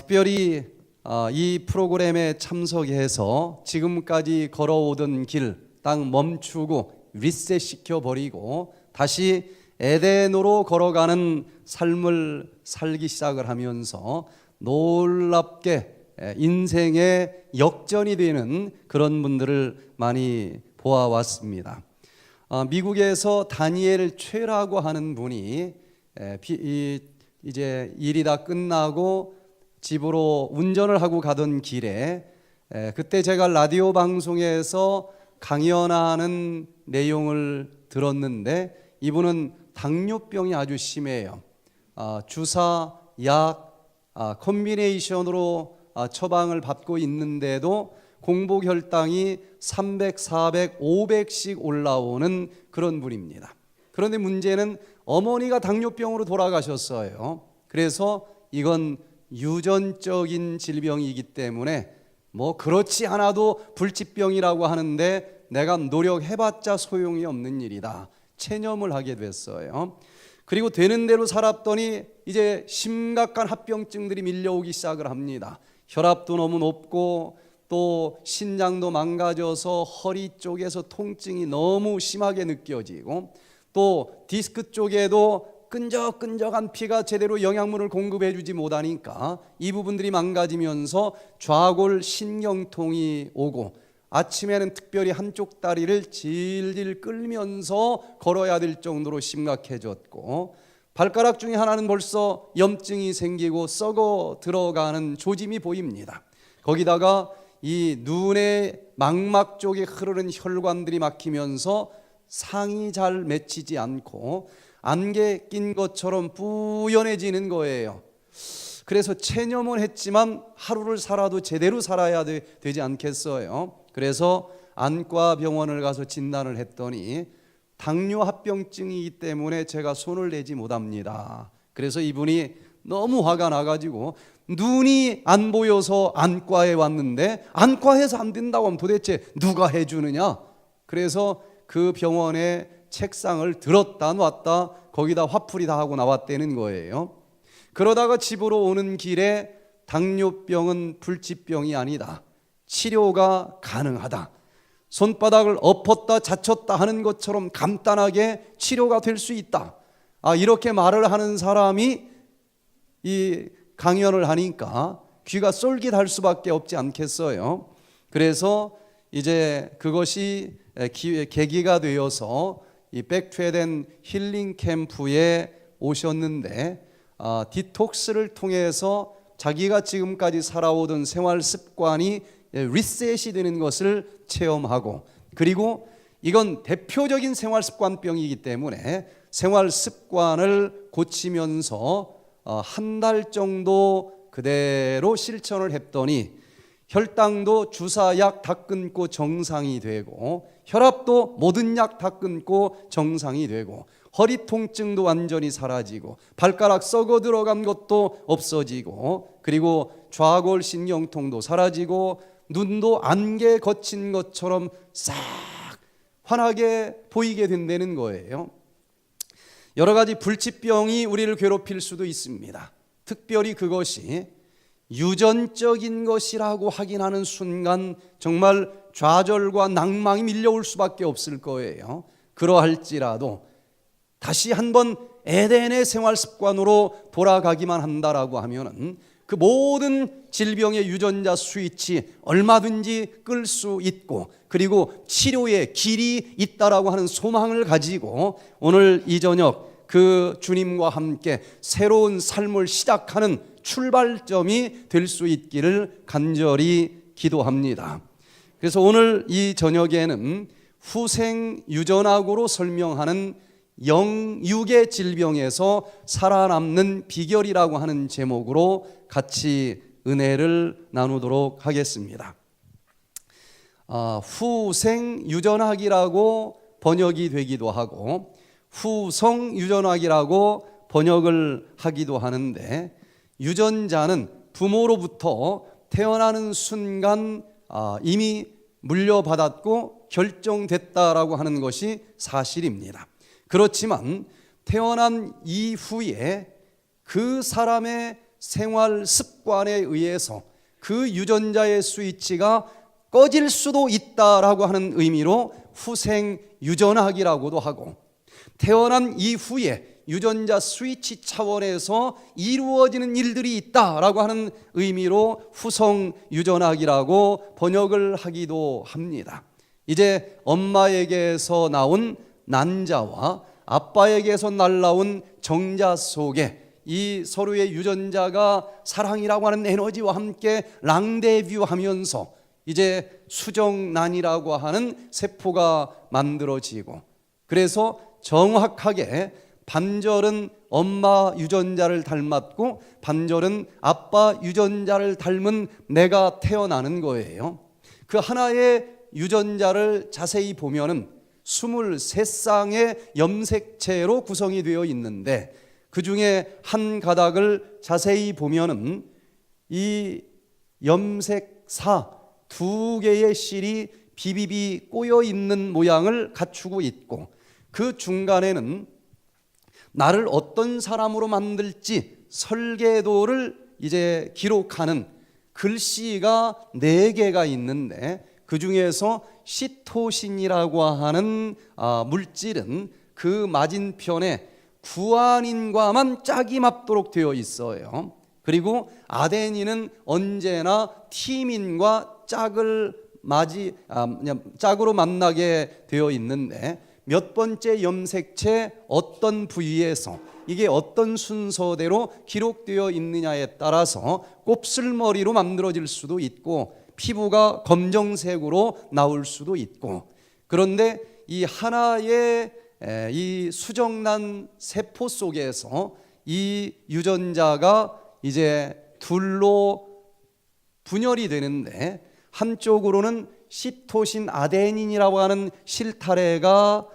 특별히 이 프로그램에 참석해서 지금까지 걸어오던 길 딱 멈추고 리셋시켜 버리고 다시 에덴으로 걸어가는 삶을 살기 시작을 하면서 놀랍게 인생의 역전이 되는 그런 분들을 많이 보아왔습니다. 미국에서 다니엘 최라고 하는 분이 이제 일이 다 끝나고 집으로 운전을 하고 가던 길에 그때 제가 라디오 방송에서 강연하는 내용을 들었는데 이분은 당뇨병이 아주 심해요. 주사, 약, 콤비네이션으로 처방을 받고 있는데도 공복 혈당이 300, 400, 500씩 올라오는 그런 분입니다. 그런데 문제는 어머니가 당뇨병으로 돌아가셨어요. 그래서 이건 유전적인 질병이기 때문에 뭐 그렇지 않아도 불치병이라고 하는데 내가 노력해봤자 소용이 없는 일이다. 체념을 하게 됐어요. 그리고 되는 대로 살았더니 이제 심각한 합병증들이 밀려오기 시작을 합니다. 혈압도 너무 높고 또 신장도 망가져서 허리 쪽에서 통증이 너무 심하게 느껴지고 또 디스크 쪽에도 끈적끈적한 피가 제대로 영양분을 공급해 주지 못하니까 이 부분들이 망가지면서 좌골 신경통이 오고 아침에는 특별히 한쪽 다리를 질질 끌면서 걸어야 될 정도로 심각해졌고 발가락 중에 하나는 벌써 염증이 생기고 썩어 들어가는 조짐이 보입니다. 거기다가 이 눈의 망막 쪽에 흐르는 혈관들이 막히면서 상이 잘 맺히지 않고 안개 낀 것처럼 뿌연해지는 거예요. 그래서 체념은 했지만 하루를 살아도 제대로 살아야 되지 않겠어요. 그래서 안과 병원을 가서 진단을 했더니 당뇨 합병증이기 때문에 제가 손을 내지 못합니다. 그래서 이분이 너무 화가 나가지고 눈이 안 보여서 안과에 왔는데 안과에서 안 된다고 하면 도대체 누가 해주느냐. 그래서 그 병원에 책상을 들었다 놨다 거기다 화풀이 다 하고 나왔다는 거예요. 그러다가 집으로 오는 길에 당뇨병은 불치병이 아니다. 치료가 가능하다. 손바닥을 엎었다 자쳤다 하는 것처럼 간단하게 치료가 될 수 있다. 이렇게 말을 하는 사람이 이 강연을 하니까 귀가 쏠깃할 수밖에 없지 않겠어요. 그래서 이제 그것이 계기가 되어서 이 백투에덴 힐링 캠프에 오셨는데 디톡스를 통해서 자기가 지금까지 살아오던 생활 습관이 리셋이 되는 것을 체험하고 그리고 이건 대표적인 생활 습관병이기 때문에 생활 습관을 고치면서 한 달 정도 그대로 실천을 했더니 혈당도 주사약 다 끊고 정상이 되고 혈압도 모든 약 다 끊고 정상이 되고 허리 통증도 완전히 사라지고 발가락 썩어 들어간 것도 없어지고 그리고 좌골 신경통도 사라지고 눈도 안개 거친 것처럼 싹 환하게 보이게 된다는 거예요. 여러 가지 불치병이 우리를 괴롭힐 수도 있습니다. 특별히 그것이 유전적인 것이라고 확인하는 순간 정말 좌절과 낭망이 밀려올 수밖에 없을 거예요. 그러할지라도 다시 한번 에덴의 생활 습관으로 돌아가기만 한다라고 하면은 그 모든 질병의 유전자 스위치 얼마든지 끌 수 있고 그리고 치료의 길이 있다라고 하는 소망을 가지고 오늘 이 저녁 그 주님과 함께 새로운 삶을 시작하는 출발점이 될 수 있기를 간절히 기도합니다. 그래서 오늘 이 저녁에는 후생 유전학으로 설명하는 영육의 질병에서 살아남는 비결이라고 하는 제목으로 같이 은혜를 나누도록 하겠습니다. 후생 유전학이라고 번역이 되기도 하고 후성 유전학이라고 번역을 하기도 하는데 유전자는 부모로부터 태어나는 순간 이미 물려받았고 결정됐다라고 하는 것이 사실입니다. 그렇지만 태어난 이후에 그 사람의 생활 습관에 의해서 그 유전자의 스위치가 꺼질 수도 있다라고 하는 의미로 후생 유전학이라고도 하고, 태어난 이후에 유전자 스위치 차원에서 이루어지는 일들이 있다라고 하는 의미로 후성 유전학이라고 번역을 하기도 합니다. 이제 엄마에게서 나온 난자와 아빠에게서 날라온 정자 속에 이 서로의 유전자가 사랑이라고 하는 에너지와 함께 랑데뷰하면서 이제 수정란이라고 하는 세포가 만들어지고, 그래서 정확하게 반절은 엄마 유전자를 닮았고 반절은 아빠 유전자를 닮은 내가 태어나는 거예요. 그 하나의 유전자를 자세히 보면은 23쌍의 염색체로 구성이 되어 있는데, 그 중에 한 가닥을 자세히 보면은 이 염색사 2개의 실이 비비비 꼬여 있는 모양을 갖추고 있고, 그 중간에는 나를 어떤 사람으로 만들지 설계도를 이제 기록하는 글씨가 4개가 있는데, 그 중에서 시토신이라고 하는 물질은 그 맞은편에 구아닌과만 짝이 맞도록 되어 있어요. 그리고 아데닌은 언제나 티민과 짝으로 만나게 되어 있는데, 몇 번째 염색체 어떤 부위에서 이게 어떤 순서대로 기록되어 있느냐에 따라서 곱슬머리로 만들어질 수도 있고 피부가 검정색으로 나올 수도 있고, 그런데 이 하나의 이 수정란 세포 속에서 이 유전자가 이제 둘로 분열이 되는데, 한쪽으로는 시토신 아데닌이라고 하는 실타래가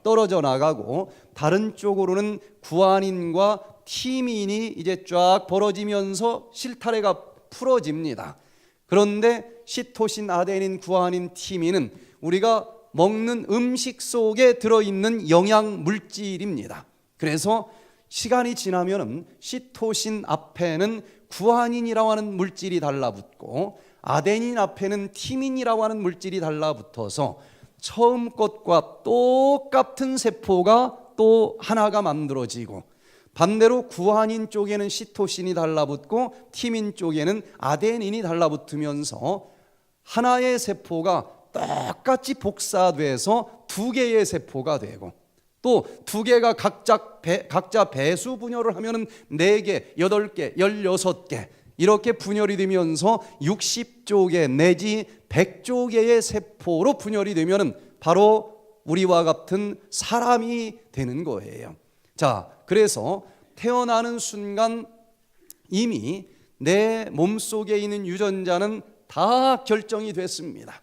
떨어져 나가고, 다른 쪽으로는 구아닌과 티민이 이제 쫙 벌어지면서 실타래가 풀어집니다. 그런데 시토신, 아데닌, 구아닌, 티민은 우리가 먹는 음식 속에 들어있는 영양 물질입니다. 그래서 시간이 지나면 시토신 앞에는 구아닌이라고 하는 물질이 달라붙고 아데닌 앞에는 티민이라고 하는 물질이 달라붙어서 처음 것과 똑같은 세포가 또 하나가 만들어지고, 반대로 구아닌 쪽에는 시토신이 달라붙고 티민 쪽에는 아데닌이 달라붙으면서 하나의 세포가 똑같이 복사돼서 2개의 세포가 되고, 또 2개가 각자 배수 분열을 하면은 4개, 8개, 16개 이렇게 분열이 되면서 60조개 내지 100조개의 세포로 분열이 되면은 바로 우리와 같은 사람이 되는 거예요. 자, 그래서 태어나는 순간 이미 내 몸속에 있는 유전자는 다 결정이 됐습니다.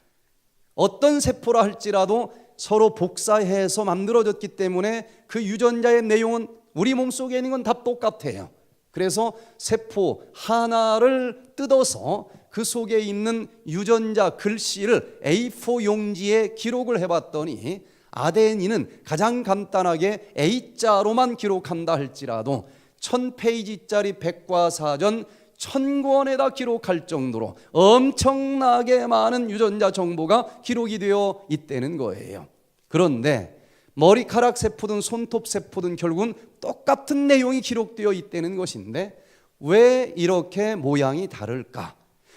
어떤 세포라 할지라도 서로 복사해서 만들어졌기 때문에 그 유전자의 내용은 우리 몸속에 있는 건 다 똑같아요. 그래서 세포 하나를 뜯어서 그 속에 있는 유전자 글씨를 A4 용지에 기록을 해봤더니, 아데닌은 가장 간단하게 A자로만 기록한다 할지라도 1000페이지짜리 백과사전 1000권에다 기록할 정도로 엄청나게 많은 유전자 정보가 기록이 되어 있다는 거예요. 그런데 머리카락 세포든 손톱 세포든 결국은 똑같은 내용이 기록되어 있다는 것인데, 왜 이렇게 모양이 다를까?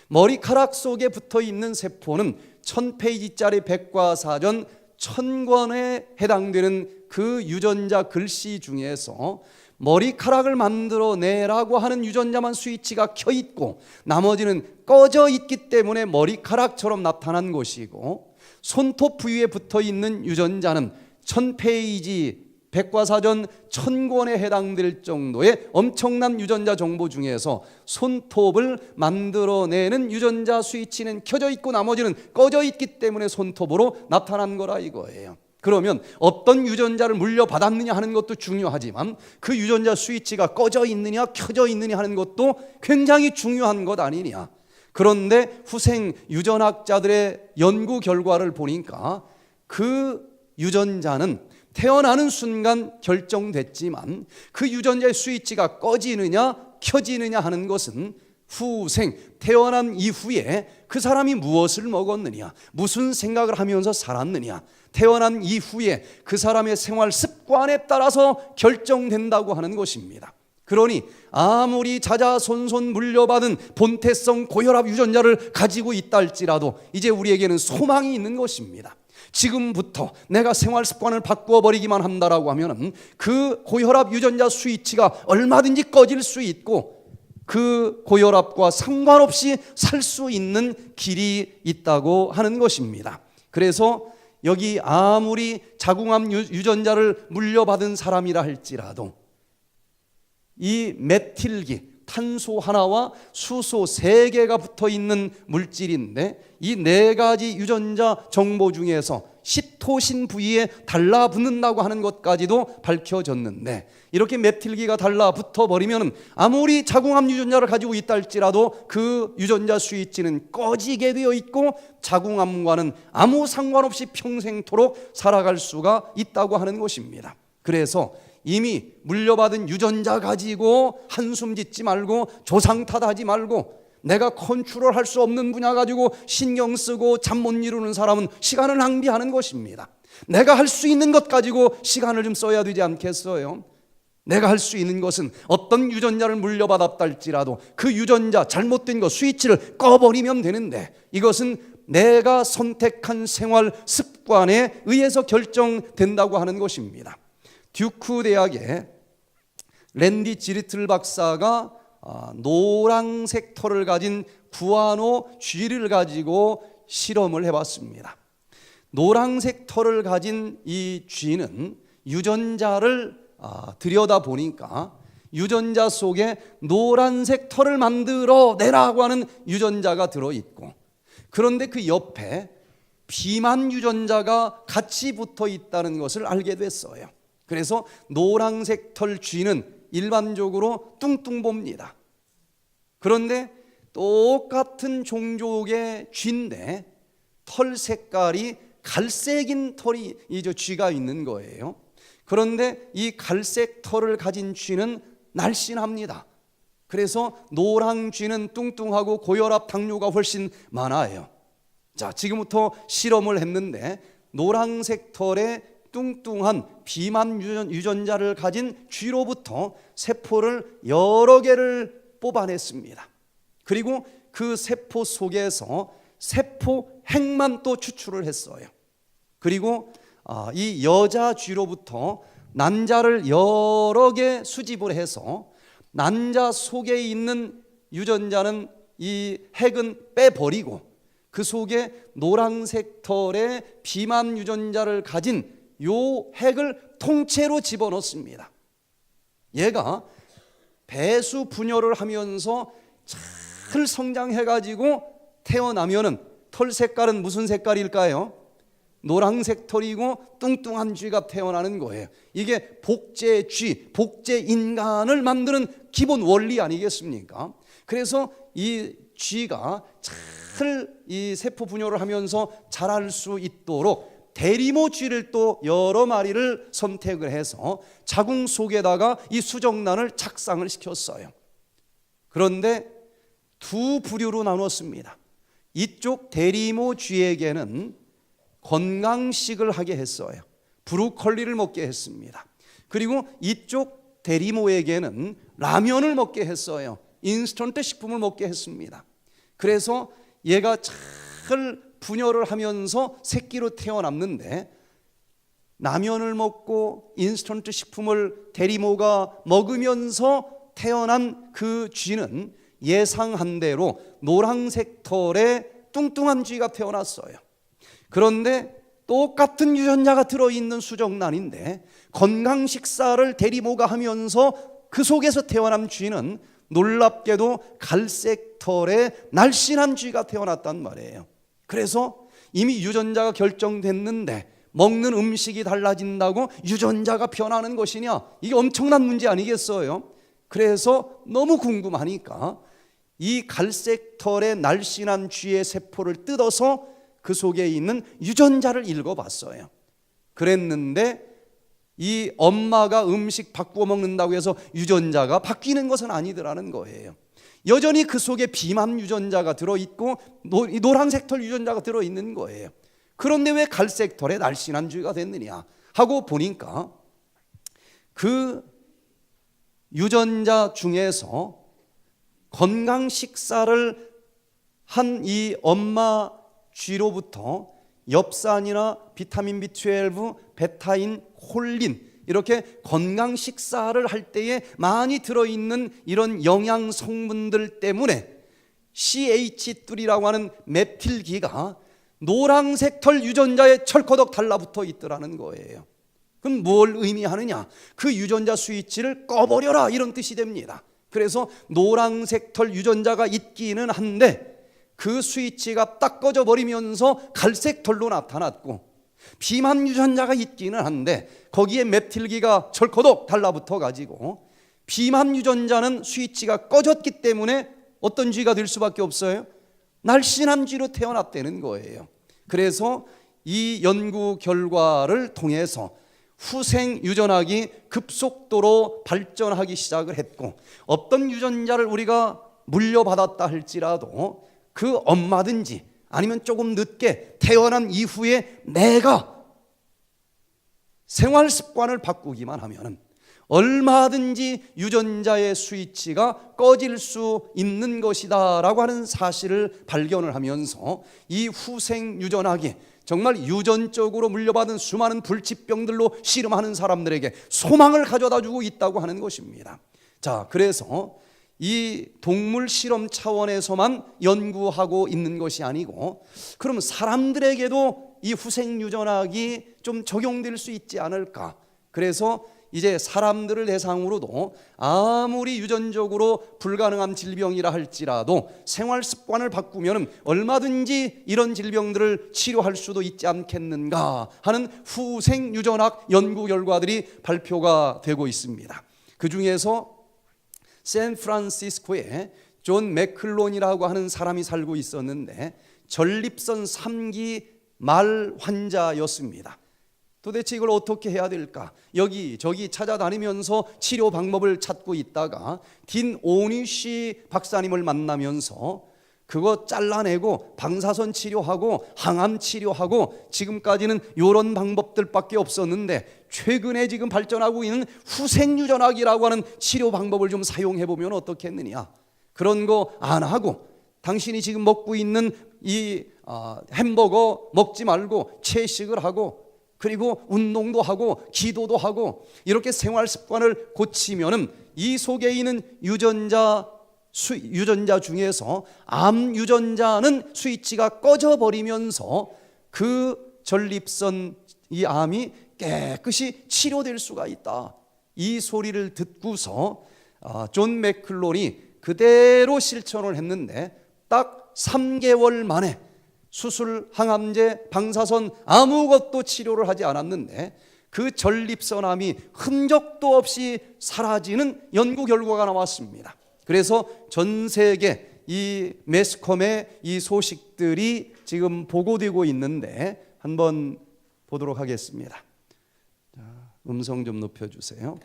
머리카락 속에 붙어 있는 세포는 1000페이지짜리 백과사전 1000권에 해당되는 그 유전자 글씨 중에서 머리카락을 만들어내라고 하는 유전자만 스위치가 켜 있고 나머지는 꺼져 있기 때문에 머리카락처럼 나타난 것이고, 손톱 부위에 붙어 있는 유전자는 1000페이지 백과사전 1000권에 해당될 정도의 엄청난 유전자 정보 중에서 손톱을 만들어내는 유전자 스위치는 켜져 있고 나머지는 꺼져 있기 때문에 손톱으로 나타난 거라 이거예요. 그러면 어떤 유전자를 물려받았느냐 하는 것도 중요하지만 그 유전자 스위치가 꺼져 있느냐 켜져 있느냐 하는 것도 굉장히 중요한 것 아니냐. 그런데 후생 유전학자들의 연구 결과를 보니까 그 유전자는 태어나는 순간 결정됐지만 그 유전자의 스위치가 꺼지느냐 켜지느냐 하는 것은 후생, 태어난 이후에 그 사람이 무엇을 먹었느냐, 무슨 생각을 하면서 살았느냐, 태어난 이후에 그 사람의 생활 습관에 따라서 결정된다고 하는 것입니다. 그러니 아무리 자자손손 물려받은 본태성 고혈압 유전자를 가지고 있다 할지라도 이제 우리에게는 소망이 있는 것입니다. 지금부터 내가 생활 습관을 바꾸어 버리기만 한다라고 하면은 그 고혈압 유전자 스위치가 얼마든지 꺼질 수 있고 그 고혈압과 상관없이 살 수 있는 길이 있다고 하는 것입니다. 그래서 여기 아무리 자궁암 유전자를 물려받은 사람이라 할지라도 이 메틸기, 탄소 하나와 수소 3개가 붙어 있는 물질인데 이 4가지 유전자 정보 중에서 시토신 부위에 달라붙는다고 하는 것까지도 밝혀졌는데, 이렇게 메틸기가 달라붙어 버리면 아무리 자궁암 유전자를 가지고 있다 할지라도 그 유전자 스위치는 꺼지게 되어 있고 자궁암과는 아무 상관없이 평생토록 살아갈 수가 있다고 하는 것입니다. 그래서 이미 물려받은 유전자 가지고 한숨 짓지 말고 조상 탓하지 말고, 내가 컨트롤할 수 없는 분야 가지고 신경 쓰고 잠 못 이루는 사람은 시간을 낭비하는 것입니다. 내가 할 수 있는 것 가지고 시간을 좀 써야 되지 않겠어요? 내가 할 수 있는 것은 어떤 유전자를 물려받았다 할지라도 그 유전자 잘못된 거 스위치를 꺼버리면 되는데, 이것은 내가 선택한 생활 습관에 의해서 결정된다고 하는 것입니다. 듀크 대학의 랜디 지리틀 박사가 노란색 털을 가진 구아노 쥐를 가지고 실험을 해봤습니다. 노란색 털을 가진 이 쥐는 유전자를 들여다보니까 유전자 속에 노란색 털을 만들어 내라고 하는 유전자가 들어있고, 그런데 그 옆에 비만 유전자가 같이 붙어 있다는 것을 알게 됐어요. 그래서 노란색 털 쥐는 일반적으로 뚱뚱봅니다. 그런데 똑같은 종족의 쥐인데 털 색깔이 갈색인 털이 이 쥐가 있는 거예요. 그런데 이 갈색 털을 가진 쥐는 날씬합니다. 그래서 노랑 쥐는 뚱뚱하고 고혈압, 당뇨가 훨씬 많아요. 자, 지금부터 실험을 했는데 노란색 털의 뚱뚱한 비만 유전자를 가진 쥐로부터 세포를 여러 개를 뽑아냈습니다. 그리고 그 세포 속에서 세포 핵만 또 추출을 했어요. 그리고 이 여자 쥐로부터 난자를 여러 개 수집을 해서 난자 속에 있는 유전자는 이 핵은 빼버리고 그 속에 노란색 털의 비만 유전자를 가진 요 핵을 통째로 집어넣습니다. 얘가 배수 분열을 하면서 잘 성장해가지고 태어나면은 털 색깔은 무슨 색깔일까요? 노란색 털이고 뚱뚱한 쥐가 태어나는 거예요. 이게 복제 쥐, 복제 인간을 만드는 기본 원리 아니겠습니까? 그래서 이 쥐가 잘 이 세포 분열을 하면서 자랄 수 있도록 대리모 쥐를 또 여러 마리를 선택을 해서 자궁 속에다가 이 수정란을 착상을 시켰어요. 그런데 두 부류로 나눴습니다. 이쪽 대리모 쥐에게는 건강식을 하게 했어요. 브로콜리를 먹게 했습니다. 그리고 이쪽 대리모에게는 라면을 먹게 했어요. 인스턴트 식품을 먹게 했습니다. 그래서 얘가 잘 분열을 하면서 새끼로 태어났는데, 라면을 먹고 인스턴트 식품을 대리모가 먹으면서 태어난 그 쥐는 예상한 대로 노란색 털의 뚱뚱한 쥐가 태어났어요. 그런데 똑같은 유전자가 들어있는 수정란인데 건강 식사를 대리모가 하면서 그 속에서 태어난 쥐는 놀랍게도 갈색 털의 날씬한 쥐가 태어났단 말이에요. 그래서 이미 유전자가 결정됐는데 먹는 음식이 달라진다고 유전자가 변하는 것이냐? 이게 엄청난 문제 아니겠어요? 그래서 너무 궁금하니까 이 갈색 털의 날씬한 쥐의 세포를 뜯어서 그 속에 있는 유전자를 읽어봤어요. 그랬는데 이 엄마가 음식 바꾸어 먹는다고 해서 유전자가 바뀌는 것은 아니더라는 거예요. 여전히 그 속에 비만 유전자가 들어있고 노란색 털 유전자가 들어있는 거예요. 그런데 왜 갈색 털에 날씬한 쥐가 됐느냐 하고 보니까 그 유전자 중에서 건강 식사를 한 이 엄마 쥐로부터 엽산이나 비타민 B12, 베타인, 콜린 이렇게 건강 식사를 할 때에 많이 들어있는 이런 영양 성분들 때문에 CH3라고 하는 메틸기가 노란색 털 유전자에 철커덕 달라붙어 있더라는 거예요. 그럼 뭘 의미하느냐? 그 유전자 스위치를 꺼버려라 이런 뜻이 됩니다. 그래서 노란색 털 유전자가 있기는 한데 그 스위치가 딱 꺼져 버리면서 갈색 털로 나타났고, 비만 유전자가 있기는 한데 거기에 메틸기가 철커덕 달라붙어 가지고 비만 유전자는 스위치가 꺼졌기 때문에 어떤 쥐가 될 수밖에 없어요? 날씬한 쥐로 태어났다는 거예요. 그래서 이 연구 결과를 통해서 후생 유전학이 급속도로 발전하기 시작을 했고, 어떤 유전자를 우리가 물려받았다 할지라도 그 엄마든지 아니면 조금 늦게 태어난 이후에 내가 생활 습관을 바꾸기만 하면 얼마든지 유전자의 스위치가 꺼질 수 있는 것이다 라고 하는 사실을 발견을 하면서 이 후생 유전학이 정말 유전적으로 물려받은 수많은 불치병들로 씨름하는 사람들에게 소망을 가져다 주고 있다고 하는 것입니다. 자, 그래서 이 동물 실험 차원에서만 연구하고 있는 것이 아니고, 그럼 사람들에게도 이 후생 유전학이 좀 적용될 수 있지 않을까? 그래서 이제 사람들을 대상으로도 아무리 유전적으로 불가능한 질병이라 할지라도 생활 습관을 바꾸면 얼마든지 이런 질병들을 치료할 수도 있지 않겠는가 하는 후생 유전학 연구 결과들이 발표가 되고 있습니다. 그 중에서 샌프란시스코에 존 맥클론이라고 하는 사람이 살고 있었는데 전립선 3기 말 환자였습니다. 도대체 이걸 어떻게 해야 될까? 여기저기 찾아다니면서 치료 방법을 찾고 있다가 딘 오니쉬 박사님을 만나면서 그거 잘라내고 방사선 치료하고 항암 치료하고 지금까지는 이런 방법들밖에 없었는데 최근에 지금 발전하고 있는 후생유전학이라고 하는 치료 방법을 좀 사용해 보면 어떻겠느냐. 그런 거 안 하고 당신이 지금 먹고 있는 이 햄버거 먹지 말고 채식을 하고 그리고 운동도 하고 기도도 하고 이렇게 생활 습관을 고치면은 이 속에 있는 유전자 중에서 암 유전자는 스위치가 꺼져 버리면서 그 전립선 이 암이 깨끗이 치료될 수가 있다. 이 소리를 듣고서 존 맥클론이 그대로 실천을 했는데 딱 3개월 만에 수술, 항암제, 방사선 아무것도 치료를 하지 않았는데 그 전립선암이 흔적도 없이 사라지는 연구 결과가 나왔습니다. 그래서 전 세계 이 매스컴에 이 소식들이 지금 보고되고 있는데 한번 보도록 하겠습니다. 자, 음성 좀 높여주세요.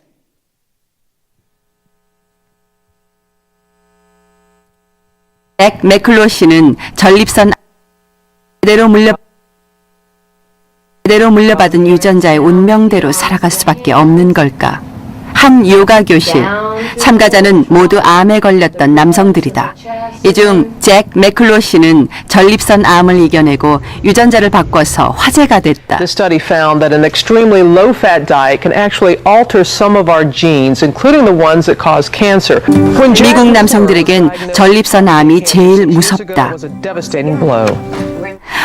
잭 맥클로시는 전립선 그대로 물려받은 유전자의 운명대로 살아갈 수밖에 없는 걸까? 한 요가 교실, 참가자는 모두 암에 걸렸던 남성들이다. 이 중 잭 맥클로시는 전립선 암을 이겨내고 유전자를 바꿔서 화제가 됐다. This study found that an extremely low-fat diet can actually alter some of our genes, including the ones that cause cancer. 미국 남성들에겐 전립선 암이 제일 무섭다.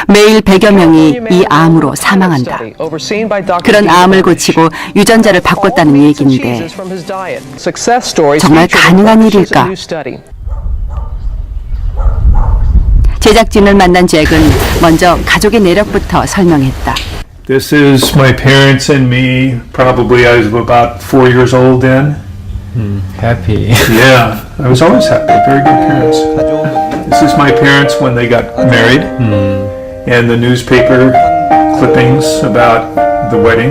매일 100여 명이 이 암으로 사망한다. 그런 암을 고치고 유전자를 바꿨다는 얘기인데 정말 가능한 일일까? 제작진을 만난 잭은 먼저 가족의 내력부터 설명했다. This is my parents and me. Probably I was about 4 years old then. Happy. Yeah, I was always happy. Very good parents. This is my parents when they got married, and the newspaper clippings about the wedding.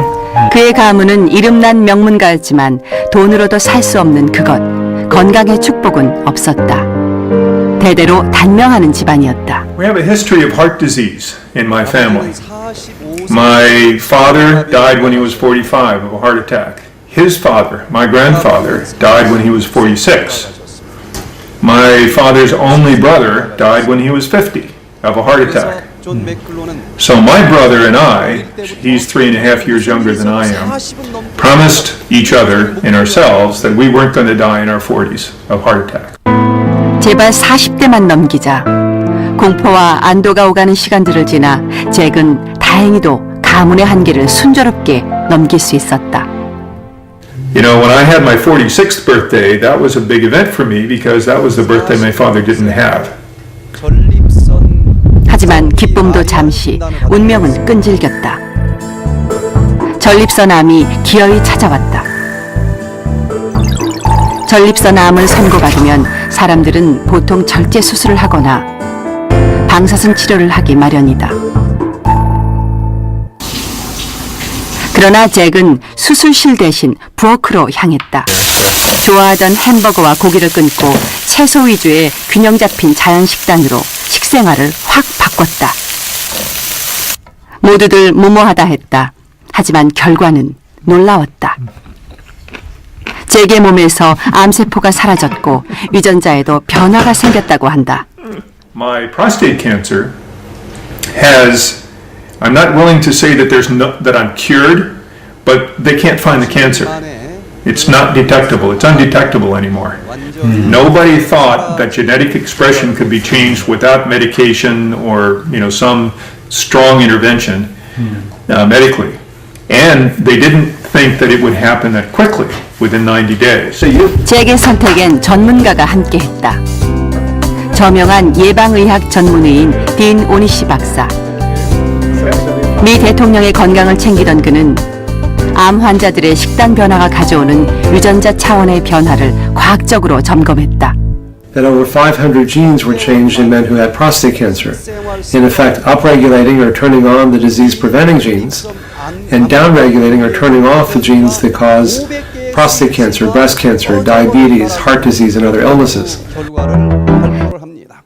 그의 가문은 이름난 명문가였지만 돈으로도 살 수 없는 그것, 건강의 축복은 없었다. 대대로 단명하는 집안이었다. We have a history of heart disease in my family. My father died when he was 45 of a heart attack. His father, my grandfather, died when he was 46. My father's only brother died when he was 50 of a heart attack. So my brother and I, he's 3.5 years younger than I am, promised each other and ourselves that we weren't going to die in our 40s of heart attack. 제발 40대만 넘기자. 공포와 안도가 오가는 시간들을 지나 잭은 다행히도 가문의 한계를 순조롭게 넘길 수 있었다. You know, when I had my 46th birthday, that was a big event for me because that was the birthday my father didn't have. 하지만 기쁨도 잠시, 운명은 끈질겼다. 전립선암이 기어이 찾아왔다. 전립선암을 선고받으면 사람들은 보통 절제 수술을 하거나 방사선 치료를 하기 마련이다. 그러나 잭은 수술실 대신 부엌으로 향했다. 좋아하던 햄버거와 고기를 끊고 채소 위주의 균형 잡힌 자연 식단으로 식생활을 확 바꿨다. 모두들 무모하다 했다. 하지만 결과는 놀라웠다. 잭의 몸에서 암세포가 사라졌고 유전자에도 변화가 생겼다고 한다. My prostate cancer has, I'm not willing to say that that I'm cured, but they can't find the cancer. It's not detectable. It's undetectable anymore. Nobody thought that genetic expression could be changed without medication or, you know, some strong intervention medically. And they didn't think that it would happen that quickly, within 90 days. 잭의 선택엔 전문가가 함께했다. 저명한 예방의학 전문의인 딘 오니시 박사. 미 대통령의 건강을 챙기던 그는 암 환자들의 식단 변화가 가져오는 유전자 차원의 변화를 과학적으로 점검했다. That over 500 genes were changed in men who had prostate cancer, in effect upregulating or turning on the disease-preventing genes, and downregulating or turning off the genes that cause prostate cancer, breast cancer, diabetes, heart disease, and other illnesses. 결과를 발표를 합니다.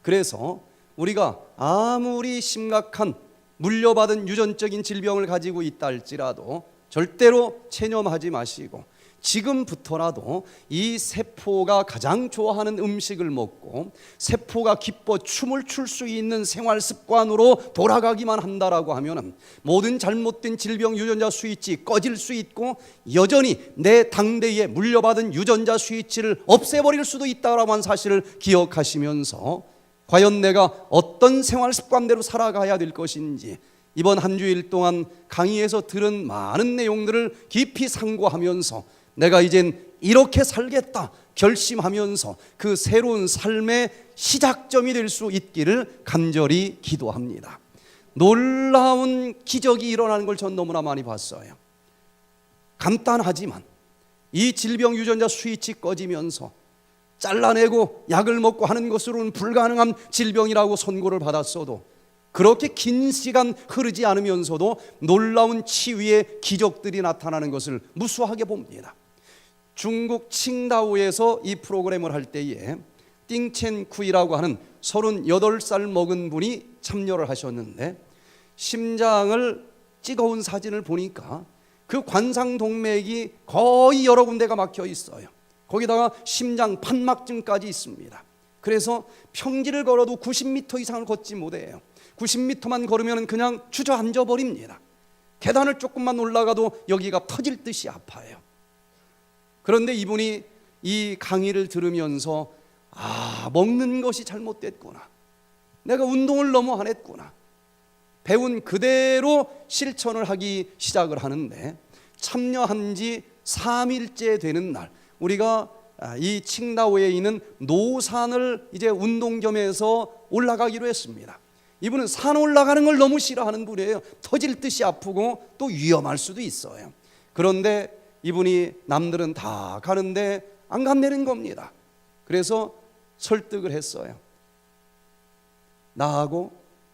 그래서 우리가 아무리 심각한 물려받은 유전적인 질병을 가지고 있다 할지라도 절대로 체념하지 마시고 지금부터라도 이 세포가 가장 좋아하는 음식을 먹고 세포가 기뻐 춤을 출 수 있는 생활 습관으로 돌아가기만 한다라고 하면은 모든 잘못된 질병 유전자 스위치 꺼질 수 있고 여전히 내 당대에 물려받은 유전자 스위치를 없애버릴 수도 있다라고 하는 사실을 기억하시면서 과연 내가 어떤 생활 습관대로 살아가야 될 것인지 이번 한 주일 동안 강의에서 들은 많은 내용들을 깊이 상고하면서 내가 이젠 이렇게 살겠다 결심하면서 그 새로운 삶의 시작점이 될 수 있기를 간절히 기도합니다. 놀라운 기적이 일어나는 걸 전 너무나 많이 봤어요. 간단하지만 이 질병 유전자 스위치 꺼지면서 잘라내고 약을 먹고 하는 것으로는 불가능한 질병이라고 선고를 받았어도 그렇게 긴 시간 흐르지 않으면서도 놀라운 치유의 기적들이 나타나는 것을 무수하게 봅니다. 중국 칭다오에서 이 프로그램을 할 때에 띵첸쿠이라고 하는 38살 먹은 분이 참여를 하셨는데 심장을 찍어온 사진을 보니까 그 관상동맥이 거의 여러 군데가 막혀 있어요. 거기다가 심장 판막증까지 있습니다. 그래서 평지를 걸어도 90m 이상을 걷지 못해요. 90m만 걸으면 그냥 주저앉아 버립니다. 계단을 조금만 올라가도 여기가 터질 듯이 아파요. 그런데 이분이 이 강의를 들으면서 먹는 것이 잘못됐구나. 내가 운동을 너무 안 했구나. 배운 그대로 실천을 하기 시작을 하는데 참여한 지 3일째 되는 날 우리가 이 칭다오에 있는 노산을 이제 운동 겸해서 올라가기로 했습니다. 이분은 산 올라가는 걸 너무 싫어하는 분이에요. 터질 듯이 아프고 또 위험할 수도 있어요. 그런데 이분이 남들은 다 가는데 안 간다는 겁니다. 그래서 설득을 했어요. 나하고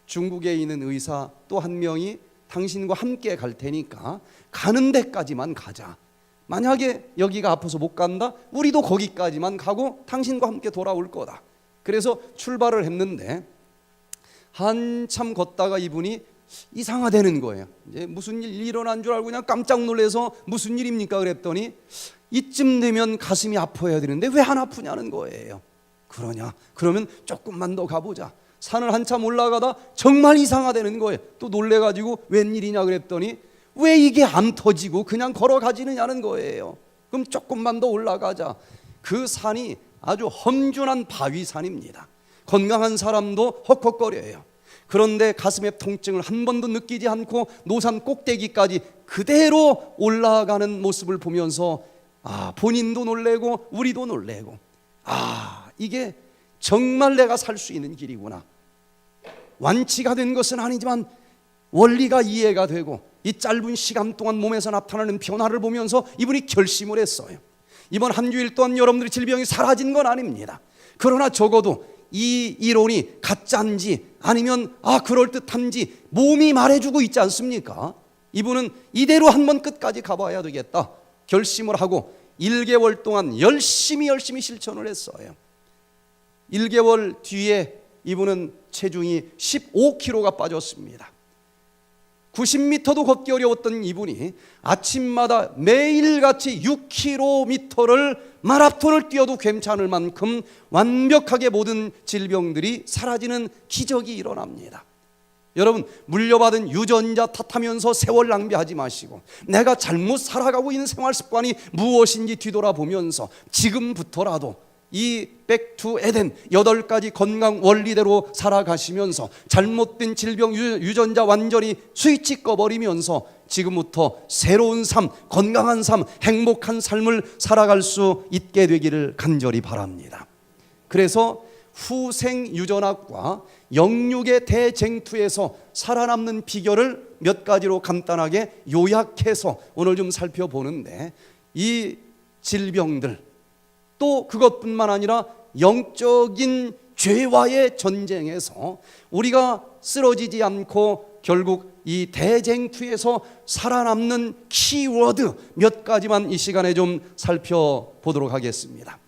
중국에 있는 의사 또 한 명이 당신과 함께 갈 테니까 가는 데까지만 가자. 만약에 여기가 아파서 못 간다, 우리도 거기까지만 가고 당신과 함께 돌아올 거다. 그래서 출발을 했는데 한참 걷다가 이분이 이상하다는 거예요. 이제 무슨 일 일어난 줄 알고 그냥 깜짝 놀라서 무슨 일입니까 그랬더니 이쯤 되면 가슴이 아파야 되는데 왜 안 아프냐는 거예요. 그러냐? 그러면 조금만 더 가보자. 산을 한참 올라가다 정말 이상하다는 거예요. 또 놀래가지고 웬일이냐 그랬더니 왜 이게 안 터지고 그냥 걸어가지느냐는 거예요. 그럼 조금만 더 올라가자. 그 산이 아주 험준한 바위산입니다. 건강한 사람도 헉헉거려요. 그런데 가슴에 통증을 한 번도 느끼지 않고 노산 꼭대기까지 그대로 올라가는 모습을 보면서 본인도 놀래고 우리도 놀래고 이게 정말 내가 살 수 있는 길이구나. 완치가 된 것은 아니지만 원리가 이해가 되고 이 짧은 시간 동안 몸에서 나타나는 변화를 보면서 이분이 결심을 했어요. 이번 한 주일 동안 여러분들의 질병이 사라진 건 아닙니다. 그러나 적어도 이 이론이 가짜인지 아니면 그럴듯한지 몸이 말해주고 있지 않습니까? 이분은 이대로 한번 끝까지 가봐야 되겠다 결심을 하고 1개월 동안 열심히 실천을 했어요. 1개월 뒤에 이분은 체중이 15kg가 빠졌습니다. 90m도 걷기 어려웠던 이분이 아침마다 매일같이 6km를 마라톤을 뛰어도 괜찮을 만큼 완벽하게 모든 질병들이 사라지는 기적이 일어납니다. 여러분, 물려받은 유전자 탓하면서 세월 낭비하지 마시고 내가 잘못 살아가고 있는 생활 습관이 무엇인지 뒤돌아보면서 지금부터라도 이 백투 에덴 8가지 건강 원리대로 살아가시면서 잘못된 질병 유전자 완전히 스위치 꺼버리면서 지금부터 새로운 삶, 건강한 삶, 행복한 삶을 살아갈 수 있게 되기를 간절히 바랍니다. 그래서 후생 유전학과 영육의 대쟁투에서 살아남는 비결을 몇 가지로 간단하게 요약해서 오늘 좀 살펴보는데, 이 질병들 또 그것뿐만 아니라 영적인 죄와의 전쟁에서 우리가 쓰러지지 않고 결국 이 대쟁투에서 살아남는 키워드 몇 가지만 이 시간에 좀 살펴보도록 하겠습니다.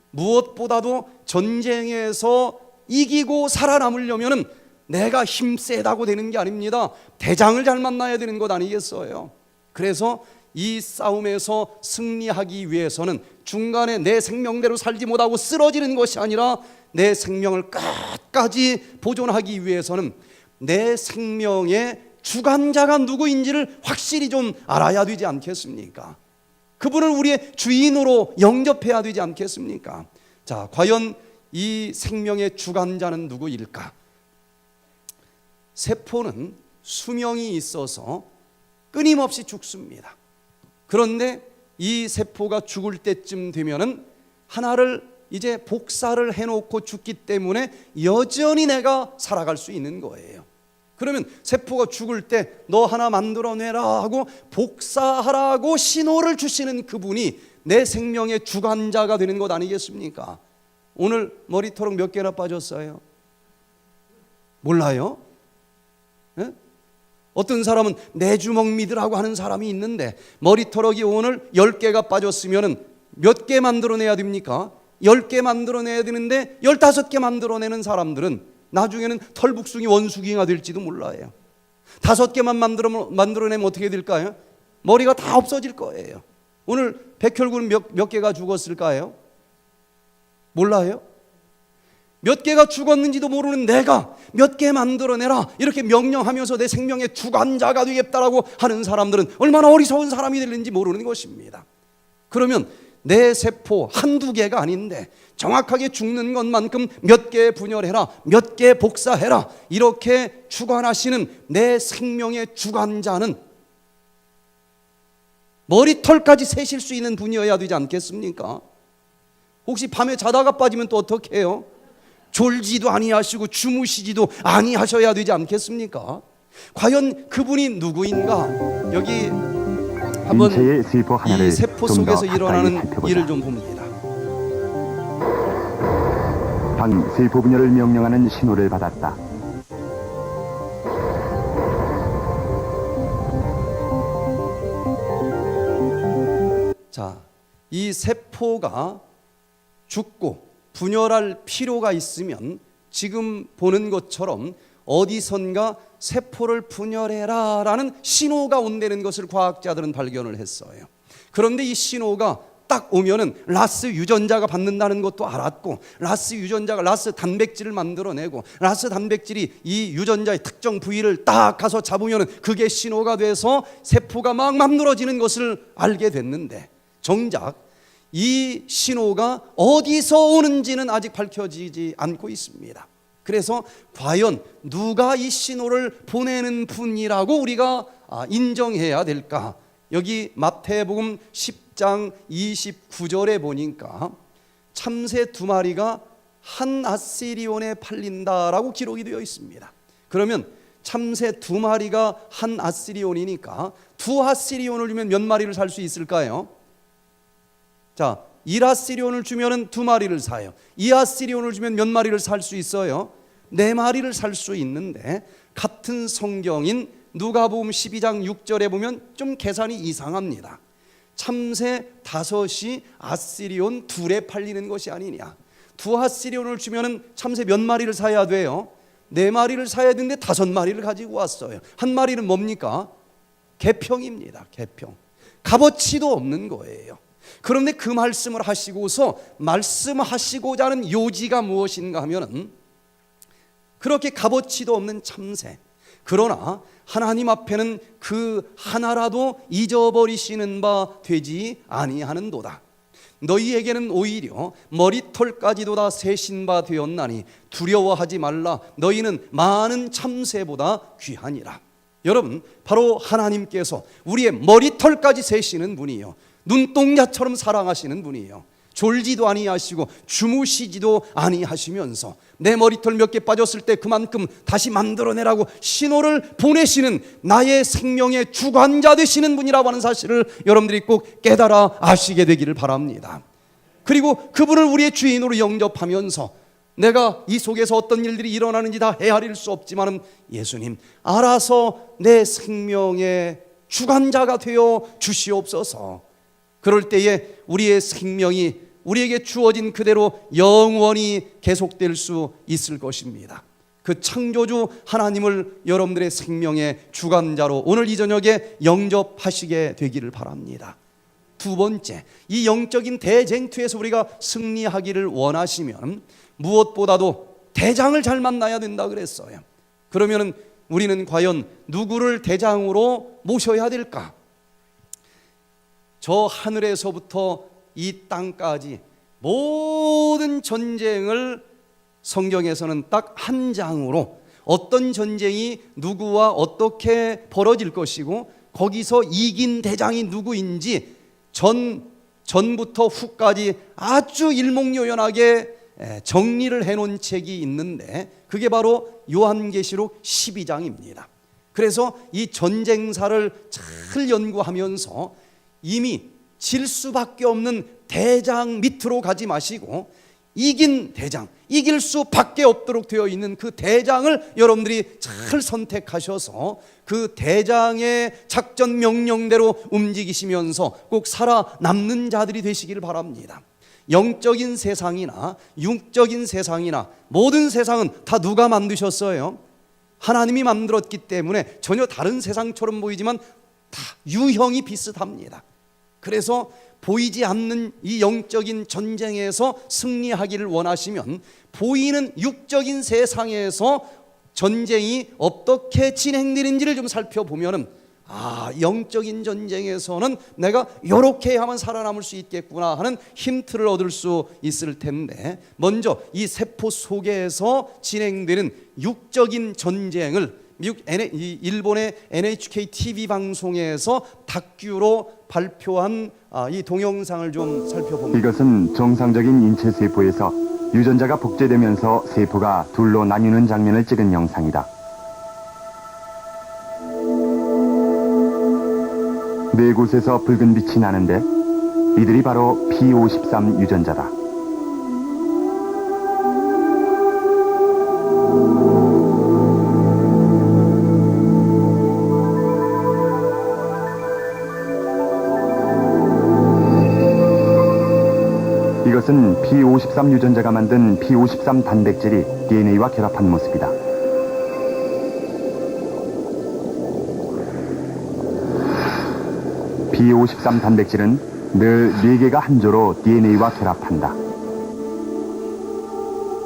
무엇보다도 전쟁에서 이기고 살아남으려면 내가 힘세다고 되는 게 아닙니다. 대장을 잘 만나야 되는 것 아니겠어요? 그래서 이 싸움에서 승리하기 위해서는 중간에 내 생명대로 살지 못하고 쓰러지는 것이 아니라 내 생명을 끝까지 보존하기 위해서는 내 생명의 주관자가 누구인지를 확실히 좀 알아야 되지 않겠습니까? 그분을 우리의 주인으로 영접해야 되지 않겠습니까? 자, 과연 이 생명의 주관자는 누구일까? 세포는 수명이 있어서 끊임없이 죽습니다. 그런데 이 세포가 죽을 때쯤 되면은 하나를 이제 복사를 해놓고 죽기 때문에 여전히 내가 살아갈 수 있는 거예요. 그러면 세포가 죽을 때 너 하나 만들어내라 하고 복사하라고 신호를 주시는 그분이 내 생명의 주관자가 되는 것 아니겠습니까? 오늘 머리털럭 몇 개나 빠졌어요? 몰라요? 네? 어떤 사람은 내 주먹 믿으라고 하는 사람이 있는데 머리털럭이 오늘 10개가 빠졌으면 몇 개 만들어내야 됩니까? 10개 만들어내야 되는데 15개 만들어내는 사람들은 나중에는 털북숭이 원숭이가 될지도 몰라요. 5개만 만들어내면 어떻게 될까요? 머리가 다 없어질 거예요. 오늘 백혈구는 몇 개가 죽었을까요? 몰라요? 몇 개가 죽었는지도 모르는 내가 몇 개 만들어내라 이렇게 명령하면서 내 생명의 주관자가 되겠다라고 하는 사람들은 얼마나 어리석은 사람이 되는지 모르는 것입니다. 그러면 내 세포 한두 개가 아닌데 정확하게 죽는 것만큼 몇 개 분열해라, 몇 개 복사해라 이렇게 주관하시는 내 생명의 주관자는 머리털까지 세실 수 있는 분이어야 되지 않겠습니까? 혹시 밤에 자다가 빠지면 또 어떻게 해요? 졸지도 아니하시고 주무시지도 아니하셔야 되지 않겠습니까? 과연 그분이 누구인가? 여기 한번 이 세포 속에서 일어나는 일을 좀 봅니다. 방 세포 분열을 명령하는 신호를 받았다. 자, 이 세포가 죽고 분열할 필요가 있으면 지금 보는 것처럼 어디선가 세포를 분열해라 라는 신호가 온다는 것을 과학자들은 발견을 했어요. 그런데 이 신호가 딱 오면은 라스 유전자가 받는다는 것도 알았고, 라스 유전자가 라스 단백질을 만들어내고, 라스 단백질이 이 유전자의 특정 부위를 딱 가서 잡으면은 그게 신호가 돼서 세포가 막 만들어지는 것을 알게 됐는데, 정작 이 신호가 어디서 오는지는 아직 밝혀지지 않고 있습니다. 그래서 과연 누가 이 신호를 보내는 분이라고 우리가 인정해야 될까? 여기 마태복음 10장 29절에 보니까 참새 2마리가 한 아시리온에 팔린다라고 기록이 되어 있습니다. 그러면 참새 2마리가 한 아시리온이니까 2아시리온을 주면 몇 마리를 살 수 있을까요? 자, 1아시리온을 주면 2마리를 사요. 2아시리온을 주면 몇 마리를 살 수 있어요? 4마리를 살 수 있는데, 같은 성경인 누가복음 12장 6절에 보면 좀 계산이 이상합니다. 참새 5이 아시리온 2에 팔리는 것이 아니냐. 2아시리온을 주면 참새 몇 마리를 사야 돼요? 4마리를 사야 되는데 5마리를 가지고 왔어요. 한 마리는 뭡니까? 개평입니다. 개평. 값어치도 없는 거예요. 그런데 그 말씀을 하시고서 말씀하시고자 하는 요지가 무엇인가 하면은 그렇게 값어치도 없는 참새, 그러나 하나님 앞에는 그 하나라도 잊어버리시는 바 되지 아니하는도다. 너희에게는 오히려 머리털까지도 다 세신 바 되었나니 두려워하지 말라. 너희는 많은 참새보다 귀하니라. 여러분, 바로 하나님께서 우리의 머리털까지 세시는 분이요, 눈동자처럼 사랑하시는 분이에요. 졸지도 아니하시고 주무시지도 아니하시면서 내 머리털 몇 개 빠졌을 때 그만큼 다시 만들어내라고 신호를 보내시는 나의 생명의 주관자 되시는 분이라고 하는 사실을 여러분들이 꼭 깨달아 아시게 되기를 바랍니다. 그리고 그분을 우리의 주인으로 영접하면서 내가 이 속에서 어떤 일들이 일어나는지 다 헤아릴 수 없지만 예수님 알아서 내 생명의 주관자가 되어 주시옵소서. 그럴 때에 우리의 생명이 우리에게 주어진 그대로 영원히 계속될 수 있을 것입니다. 그 창조주 하나님을 여러분들의 생명의 주관자로 오늘 이 저녁에 영접하시게 되기를 바랍니다. 두 번째, 이 영적인 대쟁투에서 우리가 승리하기를 원하시면 무엇보다도 대장을 잘 만나야 된다 그랬어요. 그러면 우리는 과연 누구를 대장으로 모셔야 될까? 저 하늘에서부터 이 땅까지 모든 전쟁을 성경에서는 딱 한 장으로 어떤 전쟁이 누구와 어떻게 벌어질 것이고 거기서 이긴 대장이 누구인지 전부터 후까지 아주 일목요연하게 정리를 해놓은 책이 있는데 그게 바로 요한계시록 12장입니다. 그래서 이 전쟁사를 잘 연구하면서 이미 질 수밖에 없는 대장 밑으로 가지 마시고 이긴 대장, 이길 수밖에 없도록 되어 있는 그 대장을 여러분들이 잘 선택하셔서 그 대장의 작전 명령대로 움직이시면서 꼭 살아남는 자들이 되시기를 바랍니다. 영적인 세상이나 육적인 세상이나 모든 세상은 다 누가 만드셨어요? 하나님이 만들었기 때문에 전혀 다른 세상처럼 보이지만 다 유형이 비슷합니다. 그래서 보이지 않는 이 영적인 전쟁에서 승리하기를 원하시면 보이는 육적인 세상에서 전쟁이 어떻게 진행되는지를 좀 살펴보면 영적인 전쟁에서는 내가 이렇게 해야만 살아남을 수 있겠구나 하는 힌트를 얻을 수 있을 텐데, 먼저 이 세포 속에서 진행되는 육적인 전쟁을 일본의 NHK TV 방송에서 다큐로 발표한 이 동영상을 좀 살펴봅니다. 이것은 정상적인 인체 세포에서 유전자가 복제되면서 세포가 둘로 나뉘는 장면을 찍은 영상이다. 네 곳에서 붉은 빛이 나는데 이들이 바로 P53 유전자다. 이것은 P53 유전자가 만든 P53 단백질이 DNA와 결합한 모습이다. P53 단백질은 늘 4개가 한 조로 DNA와 결합한다.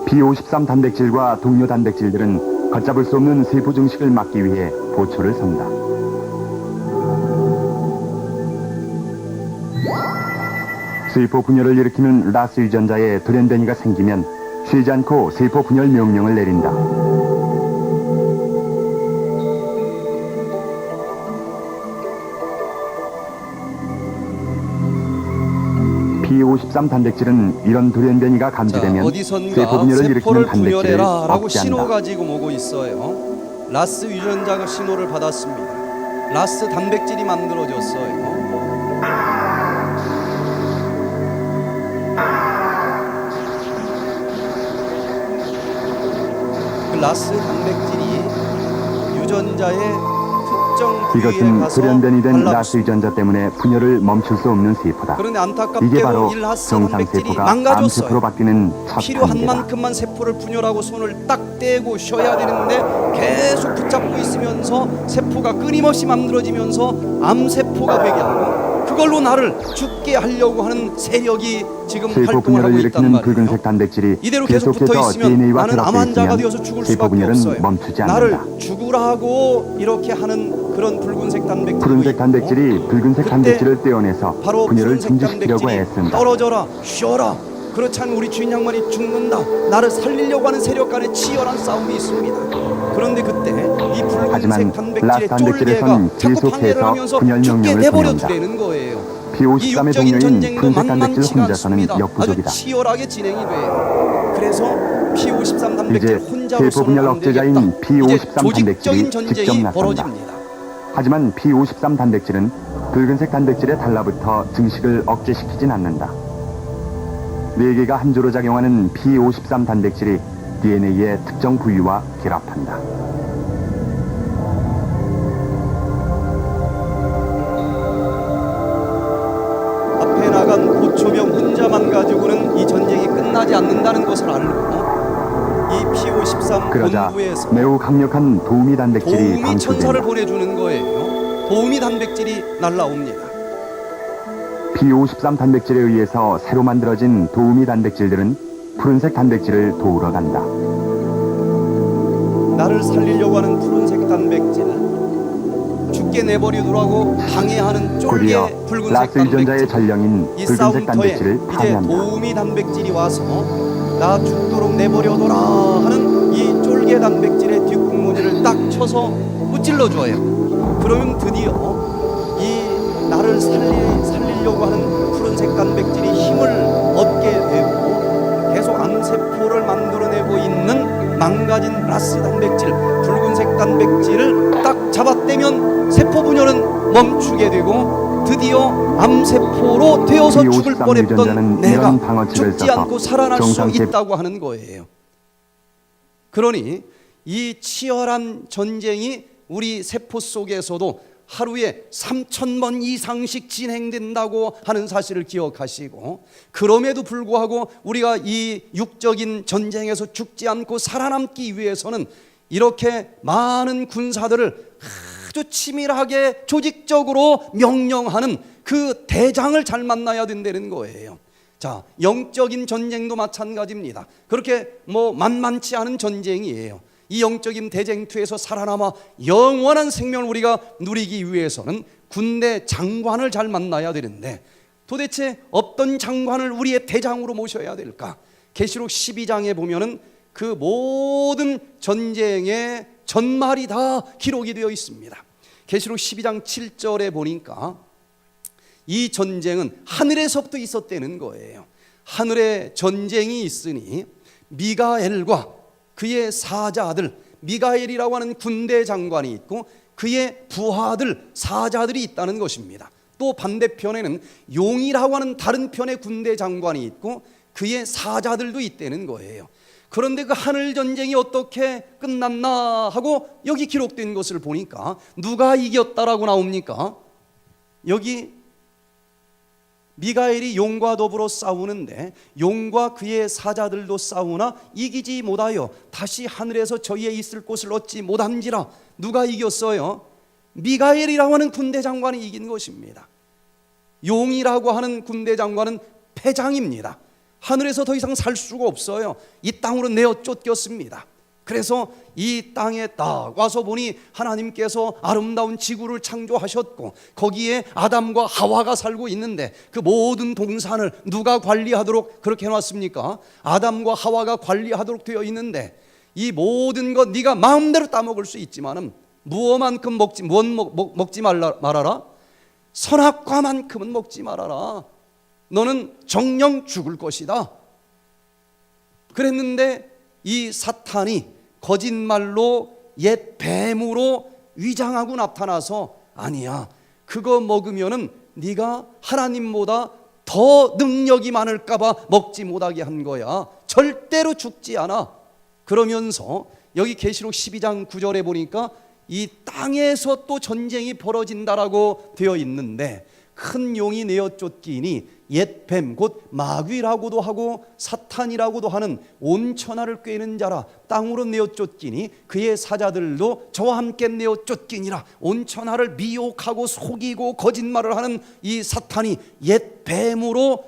P53 단백질과 동료 단백질들은 걷잡을 수 없는 세포 증식을 막기 위해 보초를 선다. 세포 분열을 일으키는 라스 유전자에 돌연변이가 생기면 쉬지 않고 세포 분열 명령을 내린다. P53 단백질은 이런 돌연변이가 자, 감지되면 어디선가 세포 분열을 일으키는 세포를 단백질을 분열해라라고 신호 억제한다. 가지고 오고 있어요. 라스 유전자가 신호를 받았습니다. 라스 단백질이 만들어졌어요. 그 라스 단백질이 유전자의 특정 부위에 이것은 가서 돌연변이된 달라붙습니다. 라스 유전자 때문에 분열을 멈출 수 없는 세포다. 그런데 이게 안타깝게도 바로 이 라스 정상 단백질이 세포가 망가졌어요. 암세포로 바뀌는 첫 필요한 단계다. 만큼만 세포를 분열하고 손을 딱 떼고 쉬어야 되는데 계속 붙잡고 있으면서 세포가 끊임없이 만들어지면서 암세포가 되게 하고 그걸로 나를 죽게 하려고 하는 세력이 지금 세포 활동을 분열을 하고 있단 일으키는 말이에요. 붉은색 단백질이 이대로 계속 붙어 계속해서 있으면 DNA와 나는 암 결합되어 환자가 있으면 되어서 죽을 세포 수밖에 분열은 없어요. 멈추지 나를 않는다. 죽으라고 이렇게 하는 그런 붉은색 단백질이 푸른색 단백질이 붉은색 그때 단백질을 떼어내서 바로 분열을 푸른색 중지시키려고 단백질이 애쓴다. 떨어져라 쉬어라 그렇지 않으면 우리 주인 양반이 죽는다. 나를 살리려고 하는 세력 간의 치열한 싸움이 있습니다. 그런데 그때 이 하지만 붉은색 라스 단백질의 단백질에선 쫄개가 자꾸 방해를 계속해서 하면서 분열 죽게 명령을 내버려 보낸다. 두려는 거예요. 이 P53의 육적인 동료인 전쟁도 푸른색 단백질 만만치가 혼자서는 않습니다. 아주 역부족이다. 치열하게 진행이 돼요. 그래서 P53 단백질 이제 혼자로서는 세포 분열 안 억제자인 되겠다. P53 이제 조직적인 단백질이 직접 전쟁이 나선다. 벌어집니다. 하지만 P53 단백질은 붉은색 단백질에 달라붙어 증식을 억제시키진 않는다. 4개가 한 조로 작용하는 P53 단백질이 DNA의 특정 부위와 결합한다. 앞에 나간 고초병 혼자만 가지고는 이 전쟁이 끝나지 않는다는 것을 알고 이 P53 그러자 본부에서 매우 강력한 도우미 단백질이 도우미 천사를 방출된다. 보내주는 거예요. 도우미 단백질이 날라옵니다. P53 단백질에 의해서 새로 만들어진 도우미 단백질들은 푸른색 단백질을 도우러 간다. 나를 살리려고 하는 푸른색 단백질, 죽게 내버리더라고 방해하는 쫄개 곧이어 붉은색 라스 유전자의 단백질. 전령인 이 붉은색 싸움터에 단백질을 이제 파괴한다. 도우미 단백질이 와서 나 죽도록 내버려둬라 하는 이 쫄개 단백질의 뒷공무니를 딱 쳐서 무찔러 줘요. 그러면 드디어 이 나를 살리려고 하는 푸른색 단백질이 힘을 얻게 되고 계속 암세포를 만들어내고 있는 망가진 라스 단백질, 붉은색 단백질을 딱 잡아떼면 세포 분열은 멈추게 되고 드디어 암세포로 되어서 죽을 P53 뻔했던 유전자는 내가 이런 방어치를 죽지 써서 않고 살아날 수 정상세- 있다고 하는 거예요. 그러니 이 치열한 전쟁이 우리 세포 속에서도 하루에 3,000번 이상씩 진행된다고 하는 사실을 기억하시고, 그럼에도 불구하고 우리가 이 육적인 전쟁에서 죽지 않고 살아남기 위해서는 이렇게 많은 군사들을 아주 치밀하게 조직적으로 명령하는 그 대장을 잘 만나야 된다는 거예요. 자, 영적인 전쟁도 마찬가지입니다. 그렇게 만만치 않은 전쟁이에요. 이 영적인 대쟁투에서 살아남아 영원한 생명을 우리가 누리기 위해서는 군대 장관을 잘 만나야 되는데, 도대체 어떤 장관을 우리의 대장으로 모셔야 될까? 계시록 12장에 보면은 그 모든 전쟁의 전말이 다 기록이 되어 있습니다. 계시록 12장 7절에 보니까 이 전쟁은 하늘에서부터 있었다는 거예요. 하늘에 전쟁이 있으니 미가엘과 그의 사자들, 미가엘이라고 하는 군대 장관이 있고 그의 부하들, 사자들이 있다는 것입니다. 또 반대편에는 용이라고 하는 다른 편의 군대 장관이 있고 그의 사자들도 있다는 거예요. 그런데 그 하늘 전쟁이 어떻게 끝났나 하고 여기 기록된 것을 보니까 누가 이겼다라고 나옵니까? 여기 미가엘이 용과 더불어 싸우는데 용과 그의 사자들도 싸우나 이기지 못하여 다시 하늘에서 저희의 있을 곳을 얻지 못한지라. 누가 이겼어요? 미가엘이라고 하는 군대 장관이 이긴 것입니다. 용이라고 하는 군대 장관은 패장입니다. 하늘에서 더 이상 살 수가 없어요. 이 땅으로 내어 쫓겼습니다. 그래서 이 땅에 딱 와서 보니 하나님께서 아름다운 지구를 창조하셨고 거기에 아담과 하와가 살고 있는데 그 모든 동산을 누가 관리하도록 그렇게 해놨습니까? 아담과 하와가 관리하도록 되어 있는데 이 모든 것 네가 마음대로 따먹을 수 있지만은 무엇만큼 먹지 말아라? 선악과만큼은 먹지 말아라. 너는 정령 죽을 것이다. 그랬는데 이 사탄이 거짓말로 옛 뱀으로 위장하고 나타나서 아니야, 그거 먹으면은 네가 하나님보다 더 능력이 많을까 봐 먹지 못하게 한 거야. 절대로 죽지 않아. 그러면서 여기 계시록 12장 9절에 보니까 이 땅에서 또 전쟁이 벌어진다라고 되어 있는데 큰 용이 내어 쫓기니 옛 뱀 곧 마귀라고도 하고 사탄이라고도 하는 온천하를 꿰는 자라 땅으로 내어 쫓기니 그의 사자들도 저와 함께 내어 쫓기니라. 온천하를 미혹하고 속이고 거짓말을 하는 이 사탄이 옛 뱀으로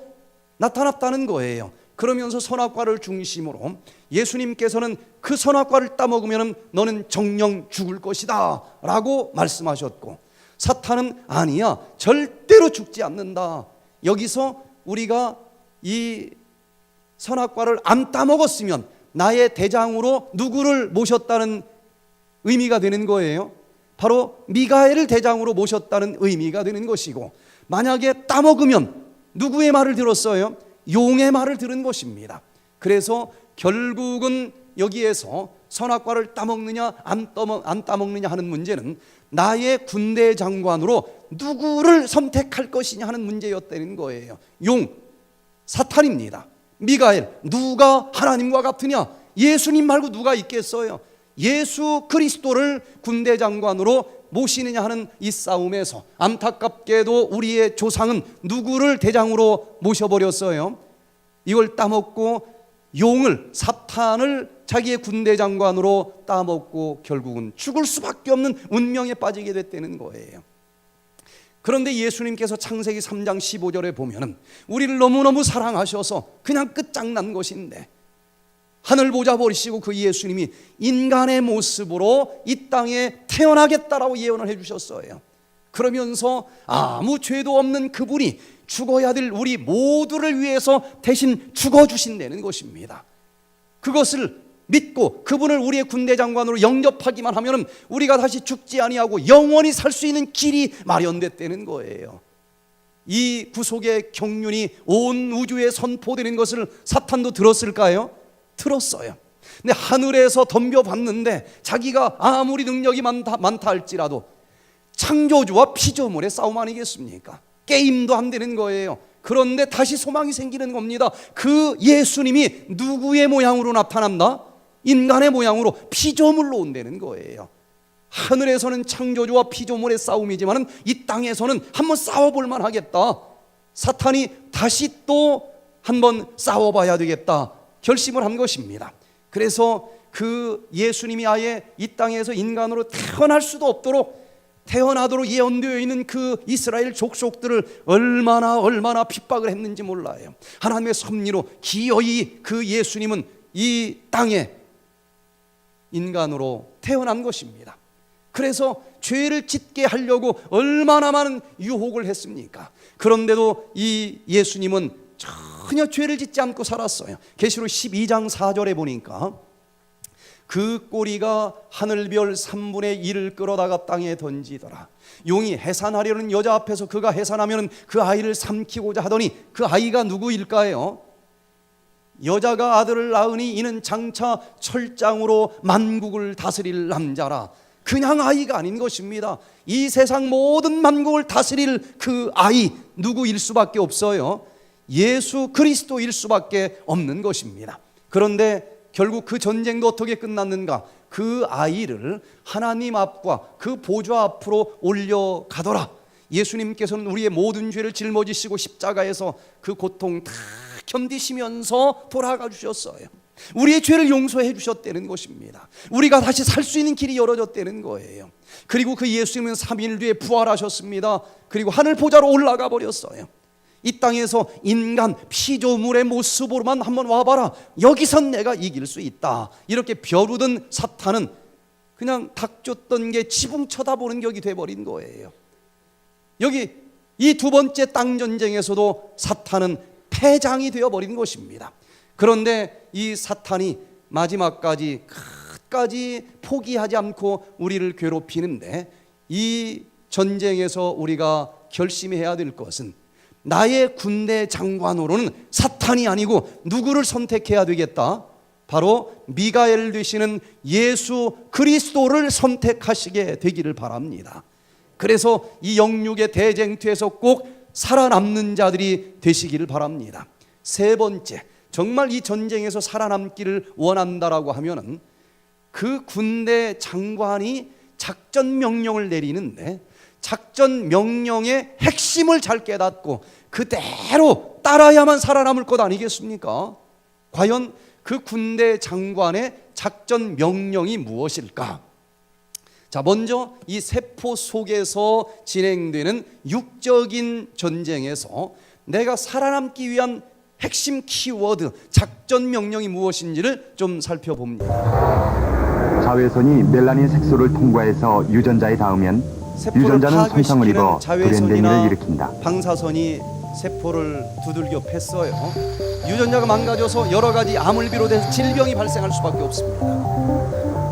나타났다는 거예요. 그러면서 선악과를 중심으로 예수님께서는 그 선악과를 따먹으면 너는 정령 죽을 것이다 라고 말씀하셨고, 사탄은 아니야, 절대로 죽지 않는다. 여기서 우리가 이 선악과를 안 따먹었으면 나의 대장으로 누구를 모셨다는 의미가 되는 거예요? 바로 미가엘을 대장으로 모셨다는 의미가 되는 것이고, 만약에 따먹으면 누구의 말을 들었어요? 용의 말을 들은 것입니다. 그래서 결국은 여기에서 선악과를 따먹느냐 안 따먹느냐 하는 문제는 나의 군대 장관으로 누구를 선택할 것이냐 하는 문제였다는 거예요. 용, 사탄입니다. 미가엘, 누가 하나님과 같으냐? 예수님 말고 누가 있겠어요? 예수 그리스도를 군대 장관으로 모시느냐 하는 이 싸움에서 안타깝게도 우리의 조상은 누구를 대장으로 모셔버렸어요? 이걸 따먹고 용을, 사탄을 자기의 군대 장관으로 따먹고 결국은 죽을 수밖에 없는 운명에 빠지게 됐다는 거예요. 그런데 예수님께서 창세기 3장 15절에 보면은 우리를 너무너무 사랑하셔서 그냥 끝장난 것인데 하늘 보자 버리시고 그 예수님이 인간의 모습으로 이 땅에 태어나겠다라고 예언을 해주셨어요. 그러면서 아무 죄도 없는 그분이 죽어야 될 우리 모두를 위해서 대신 죽어주신다는 것입니다. 그것을 믿고 그분을 우리의 군대 장관으로 영접하기만 하면 우리가 다시 죽지 아니하고 영원히 살 수 있는 길이 마련됐다는 거예요. 이 구속의 경륜이 온 우주에 선포되는 것을 사탄도 들었을까요? 들었어요. 근데 하늘에서 덤벼봤는데 자기가 아무리 능력이 많다 할지라도 창조주와 피조물의 싸움 아니겠습니까? 게임도 안 되는 거예요. 그런데 다시 소망이 생기는 겁니다. 그 예수님이 누구의 모양으로 나타난다? 인간의 모양으로 피조물로 온다는 거예요. 하늘에서는 창조주와 피조물의 싸움이지만 이 땅에서는 한번 싸워볼 만하겠다. 사탄이 다시 또 한번 싸워봐야 되겠다 결심을 한 것입니다. 그래서 그 예수님이 아예 이 땅에서 인간으로 태어날 수도 없도록 태어나도록 예언되어 있는 그 이스라엘 족속들을 얼마나 핍박을 했는지 몰라요. 하나님의 섭리로 기어이 그 예수님은 이 땅에 인간으로 태어난 것입니다. 그래서 죄를 짓게 하려고 얼마나 많은 유혹을 했습니까? 그런데도 이 예수님은 전혀 죄를 짓지 않고 살았어요. 계시록 12장 4절에 보니까 그 꼬리가 하늘별 3분의 1을 끌어다가 땅에 던지더라. 용이 해산하려는 여자 앞에서 그가 해산하면 그 아이를 삼키고자 하더니 그 아이가 누구일까요? 여자가 아들을 낳으니 이는 장차 철장으로 만국을 다스릴 남자라. 그냥 아이가 아닌 것입니다. 이 세상 모든 만국을 다스릴 그 아이 누구일 수밖에 없어요? 예수 그리스도일 수밖에 없는 것입니다. 그런데 결국 그 전쟁도 어떻게 끝났는가? 그 아이를 하나님 앞과 그 보좌 앞으로 올려가더라. 예수님께서는 우리의 모든 죄를 짊어지시고 십자가에서 그 고통 다 견디시면서 돌아가 주셨어요. 우리의 죄를 용서해 주셨다는 것입니다. 우리가 다시 살 수 있는 길이 열어졌다는 거예요. 그리고 그 예수님은 3일 뒤에 부활하셨습니다. 그리고 하늘 보좌로 올라가 버렸어요. 이 땅에서 인간 피조물의 모습으로만 한번 와봐라, 여기선 내가 이길 수 있다, 이렇게 벼르던 사탄은 그냥 닥쳤던 게 지붕 쳐다보는 격이 돼버린 거예요. 여기 이 두 번째 땅 전쟁에서도 사탄은 패장이 되어버린 것입니다. 그런데 이 사탄이 마지막까지 끝까지 포기하지 않고 우리를 괴롭히는데, 이 전쟁에서 우리가 결심해야 될 것은 나의 군대 장관으로는 사탄이 아니고 누구를 선택해야 되겠다? 바로 미가엘 되시는 예수 그리스도를 선택하시게 되기를 바랍니다. 그래서 이 영육의 대쟁투에서 꼭 살아남는 자들이 되시기를 바랍니다. 세 번째, 정말 이 전쟁에서 살아남기를 원한다라고 하면은 그 군대 장관이 작전 명령을 내리는데 작전 명령의 핵심을 잘 깨닫고 그대로 따라야만 살아남을 것 아니겠습니까? 과연 그 군대 장관의 작전 명령이 무엇일까? 자, 먼저 이 세포 속에서 진행되는 육적인 전쟁에서 내가 살아남기 위한 핵심 키워드, 작전 명령이 무엇인지를 좀 살펴봅니다. 자외선이 멜라닌 색소를 통과해서 유전자에 닿으면 유전자는 손상을 입어 불엔댕이를 일으킨다. 방사선이 세포를 두들겨 팼어요. 유전자가 망가져서 여러 가지 암을 비롯해서 질병이 발생할 수밖에 없습니다.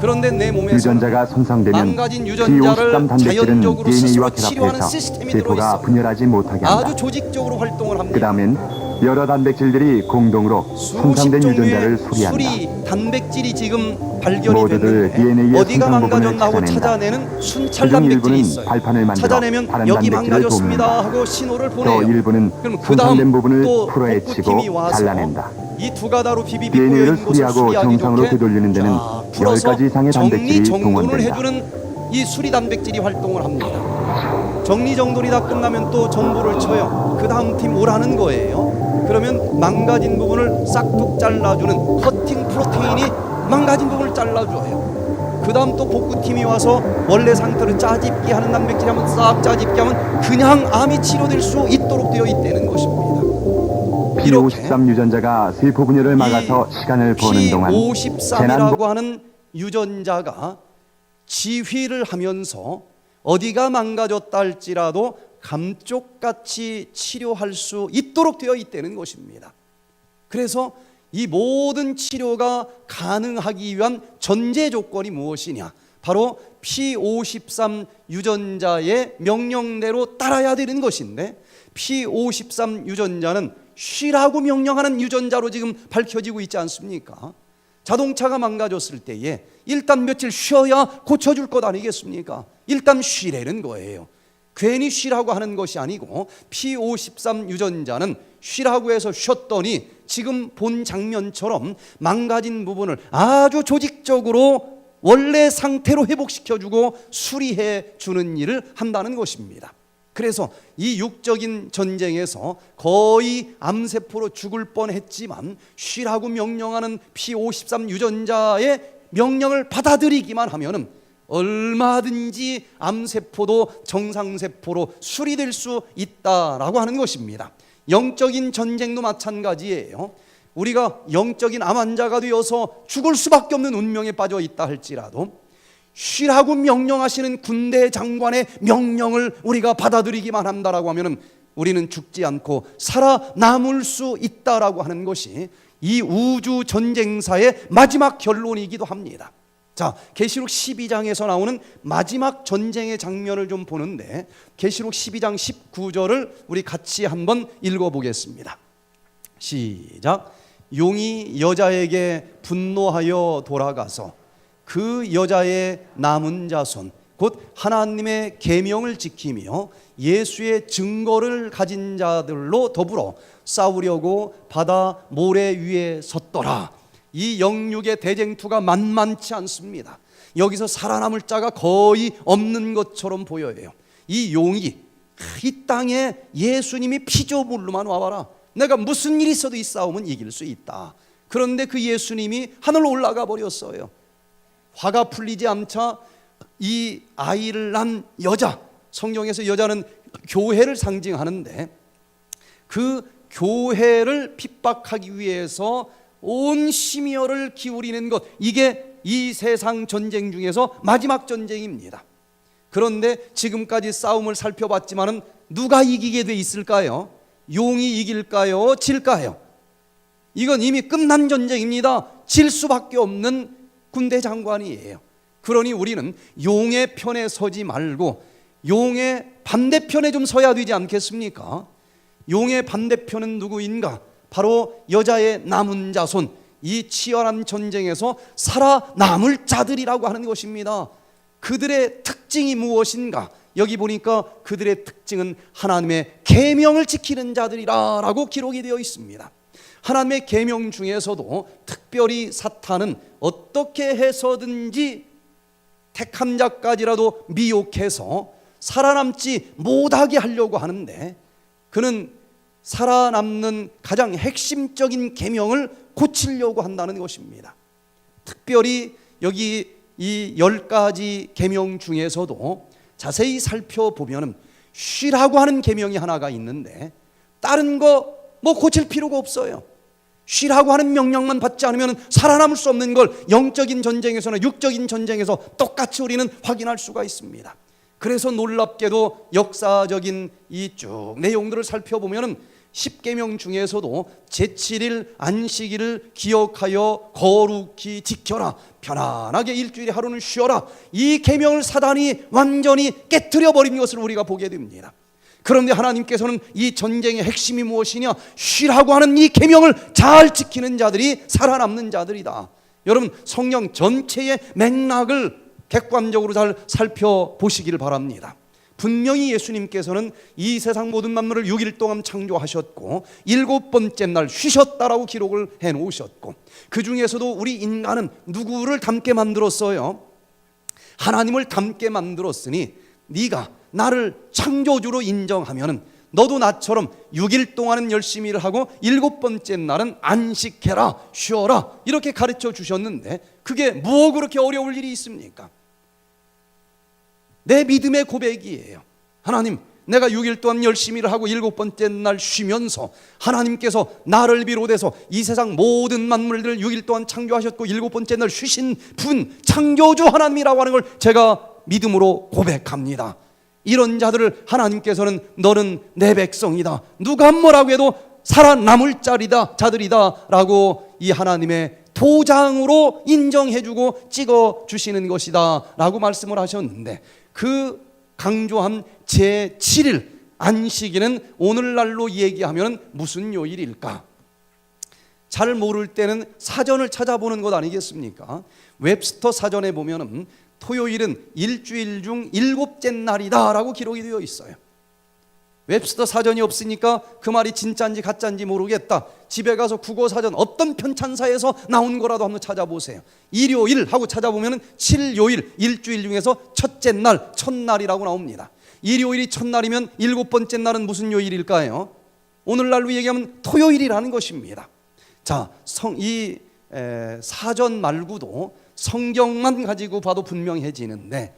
그런데 내 몸에서 유전자가 손상되면 망가진 유전자를 P53 단백질은 자연적으로 DNA와 스스로 치료하는 결합해서 시스템이 세포가 들어있어요. 분열하지 못하게 한다. 아주 조직적으로 활동을 합니다. 그 다음엔 여러 단백질들이 공동으로 손상된 유전자를 수리한다. 수리 단백질이 지금 발견이 모두들 됐는데 DNA의 어디가 손상 부분을 망가졌나 하고 찾아낸다. 찾아내는 순찰 그중 단백질이 일부는 있어요. 발판을 만들어 찾아내면 다른 여기 단백질을 망가졌습니다 돕는다. 하고 신호를 또 보내요. 일부는 그럼 그 손상된 다음 부분을 또 풀어헤치고 복구팀이 와서 잘라낸다. 이 두 가다로 비비비 DNA를 꼬여있는 곳을 수리하고 수리하기 정상으로 좋게 되돌리는 데는 자, 풀어서 10가지 이상의 단백질이 정리정돈을 동원된다. 해주는 이 수리 단백질이 활동을 합니다. 정리정돈이 다 끝나면 또 정보를 쳐요. 그 다음 팀 오라는 거예요. 그러면 망가진 부분을 싹둑 잘라주는 커팅 프로테인이 망가진 부분을 잘라줘요. 그 다음 또 복구팀이 와서 원래 상태로 짜집기 하는 단백질이 한번 싹 짜집기 하면 그냥 암이 치료될 수 있도록 되어 있다는 것입니다. P53 유전자가 세포 분열을 막아서 시간을 버는 동안 P53이라고 하는 유전자가 지휘를 하면서 어디가 망가졌다 할지라도 감쪽같이 치료할 수 있도록 되어 있다는 것입니다. 그래서 이 모든 치료가 가능하기 위한 전제 조건이 무엇이냐? 바로 P53 유전자의 명령대로 따라야 되는 것인데, P53 유전자는 쉬라고 명령하는 유전자로 지금 밝혀지고 있지 않습니까? 자동차가 망가졌을 때에 일단 며칠 쉬어야 고쳐줄 것 아니겠습니까? 일단 쉬라는 거예요. 괜히 쉬라고 하는 것이 아니고 P53 유전자는 쉬라고 해서 쉬었더니 지금 본 장면처럼 망가진 부분을 아주 조직적으로 원래 상태로 회복시켜주고 수리해 주는 일을 한다는 것입니다. 그래서 이 육적인 전쟁에서 거의 암세포로 죽을 뻔했지만 쉬라고 명령하는 P53 유전자의 명령을 받아들이기만 하면은 얼마든지 암세포도 정상세포로 수리될 수 있다라고 하는 것입니다. 영적인 전쟁도 마찬가지예요. 우리가 영적인 암 환자가 되어서 죽을 수밖에 없는 운명에 빠져 있다 할지라도 쉬라고 명령하시는 군대 장관의 명령을 우리가 받아들이기만 한다라고 하면은 우리는 죽지 않고 살아남을 수 있다라고 하는 것이 이 우주 전쟁사의 마지막 결론이기도 합니다. 자, 계시록 12장에서 나오는 마지막 전쟁의 장면을 좀 보는데, 계시록 12장 19절을 우리 같이 한번 읽어보겠습니다. 시작. 용이 여자에게 분노하여 돌아가서 그 여자의 남은 자손 곧 하나님의 계명을 지키며 예수의 증거를 가진 자들로 더불어 싸우려고 바다 모래 위에 섰더라. 이 영육의 대쟁투가 만만치 않습니다. 여기서 살아남을 자가 거의 없는 것처럼 보여요. 이 용이 이 땅에 예수님이 피조물로만 와봐라. 내가 무슨 일이 있어도 이 싸움은 이길 수 있다. 그런데 그 예수님이 하늘로 올라가 버렸어요. 화가 풀리지 않자 이 아이를 낳은 여자, 성경에서 여자는 교회를 상징하는데 그 교회를 핍박하기 위해서 온 심혈을 기울이는 것, 이게 이 세상 전쟁 중에서 마지막 전쟁입니다. 그런데 지금까지 싸움을 살펴봤지만은 누가 이기게 돼 있을까요? 용이 이길까요? 질까요? 이건 이미 끝난 전쟁입니다. 질 수밖에 없는 군대 장관이에요. 그러니 우리는 용의 편에 서지 말고 용의 반대편에 좀 서야 되지 않겠습니까? 용의 반대편은 누구인가? 바로 여자의 남은 자손, 이 치열한 전쟁에서 살아남을 자들이라고 하는 것입니다. 그들의 특징이 무엇인가? 여기 보니까 그들의 특징은 하나님의 계명을 지키는 자들이라고 기록이 되어 있습니다. 하나님의 계명 중에서도 특별히 사탄은 어떻게 해서든지 택한 자까지라도 미혹해서 살아남지 못하게 하려고 하는데, 그는 살아남는 가장 핵심적인 계명을 고치려고 한다는 것입니다. 특별히 여기 이 10가지 계명 중에서도 자세히 살펴보면 쉬라고 하는 계명이 하나가 있는데 다른 거 뭐 고칠 필요가 없어요. 쉬라고 하는 명령만 받지 않으면 살아남을 수 없는 걸 영적인 전쟁에서나 육적인 전쟁에서 똑같이 우리는 확인할 수가 있습니다. 그래서 놀랍게도 역사적인 이 쭉 내용들을 살펴보면 10계명 중에서도 제7일 안식일을 기억하여 거룩히 지켜라, 편안하게 일주일에 하루는 쉬어라, 이 계명을 사단이 완전히 깨트려 버린 것을 우리가 보게 됩니다. 그런데 하나님께서는 이 전쟁의 핵심이 무엇이냐? 쉬라고 하는 이 계명을 잘 지키는 자들이 살아남는 자들이다. 여러분, 성경 전체의 맥락을 객관적으로 잘 살펴보시기를 바랍니다. 분명히 예수님께서는 이 세상 모든 만물을 6일 동안 창조하셨고 7번째 날 쉬셨다라고 기록을 해놓으셨고, 그 중에서도 우리 인간은 누구를 닮게 만들었어요? 하나님을 닮게 만들었으니 네가 나를 창조주로 인정하면은 너도 나처럼 6일 동안은 열심히 일을 하고 7번째 날은 안식해라, 쉬어라, 이렇게 가르쳐 주셨는데 그게 뭐 그렇게 어려울 일이 있습니까? 내 믿음의 고백이에요. 하나님, 내가 6일 동안 열심히 일을 하고 7번째 날 쉬면서 하나님께서 나를 비롯해서 이 세상 모든 만물들을 6일 동안 창조하셨고 7번째 날 쉬신 분, 창조주 하나님이라고 하는 걸 제가 믿음으로 고백합니다. 이런 자들을 하나님께서는 너는 내 백성이다, 누가 뭐라고 해도 살아남을 자들이다 라고 이 하나님의 도장으로 인정해주고 찍어주시는 것이다 라고 말씀을 하셨는데, 그 강조한 제7일 안식일은 오늘날로 얘기하면 무슨 요일일까? 잘 모를 때는 사전을 찾아보는 것 아니겠습니까? 웹스터 사전에 보면은 토요일은 일주일 중 7째 날이다 라고 기록이 되어 있어요. 웹스터 사전이 없으니까 그 말이 진짜인지 가짜인지 모르겠다. 집에 가서 국어사전 어떤 편찬사에서 나온 거라도 한번 찾아보세요. 일요일 하고 찾아보면 7요일, 일주일 중에서 첫째 날, 첫날이라고 나옵니다. 일요일이 첫날이면 7번째 날은 무슨 요일일까요? 오늘날로 얘기하면 토요일이라는 것입니다. 자, 이 사전 말고도 성경만 가지고 봐도 분명해지는데,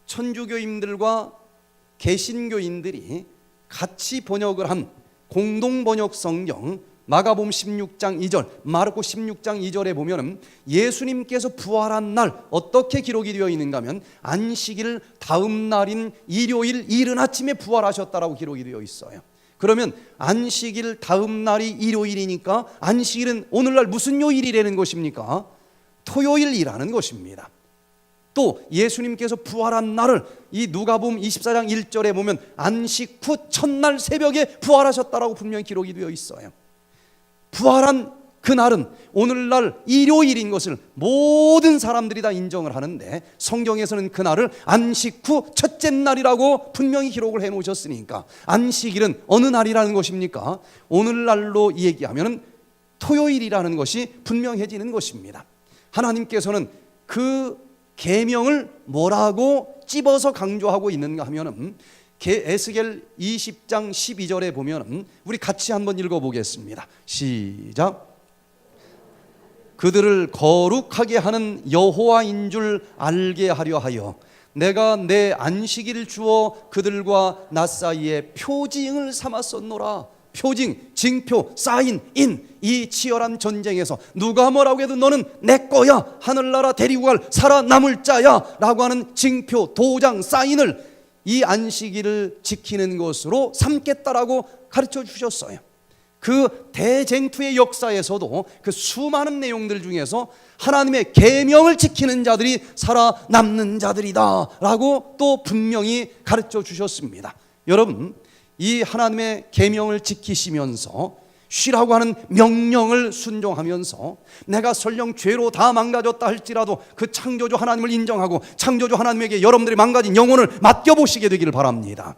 천주교인들과 개신교인들이 같이 번역을 한 공동 번역 성경 마가복음 16장 2절, 마르코 16장 2절에 보면은 예수님께서 부활한 날 어떻게 기록이 되어 있는가 하면 안식일 다음 날인 일요일 이른 아침에 부활하셨다라고 기록이 되어 있어요. 그러면 안식일 다음 날이 일요일이니까 안식일은 오늘날 무슨 요일이라는 것입니까? 토요일이라는 것입니다. 또 예수님께서 부활한 날을 이 누가복음 24장 1절에 보면 안식 후 첫날 새벽에 부활하셨다라고 분명히 기록이 되어 있어요. 부활한 그날은 오늘날 일요일인 것을 모든 사람들이 다 인정을 하는데, 성경에서는 그날을 안식 후 첫째 날이라고 분명히 기록을 해놓으셨으니까 안식일은 어느 날이라는 것입니까? 오늘날로 얘기하면 토요일이라는 것이 분명해지는 것입니다. 하나님께서는 그 계명을 뭐라고 찝어서 강조하고 있는가 하면은, 에스겔 20장 12절에 보면 우리 같이 한번 읽어보겠습니다. 시작. 그들을 거룩하게 하는 여호와인 줄 알게 하려 하여 내가 내 안식일을 주어 그들과 나 사이에 표징을 삼았었노라. 표징, 징표, 사인, 인, 이 치열한 전쟁에서 누가 뭐라고 해도 너는 내 거야, 하늘나라 데리고 갈 살아남을 자야 라고 하는 징표, 도장, 사인을 이 안식일을 지키는 것으로 삼겠다라고 가르쳐 주셨어요. 그 대쟁투의 역사에서도 그 수많은 내용들 중에서 하나님의 계명을 지키는 자들이 살아남는 자들이다 라고 또 분명히 가르쳐 주셨습니다. 여러분, 이 하나님의 계명을 지키시면서 쉬라고 하는 명령을 순종하면서 내가 설령 죄로 다 망가졌다 할지라도 그 창조주 하나님을 인정하고 창조주 하나님에게 여러분들이 망가진 영혼을 맡겨보시게 되기를 바랍니다.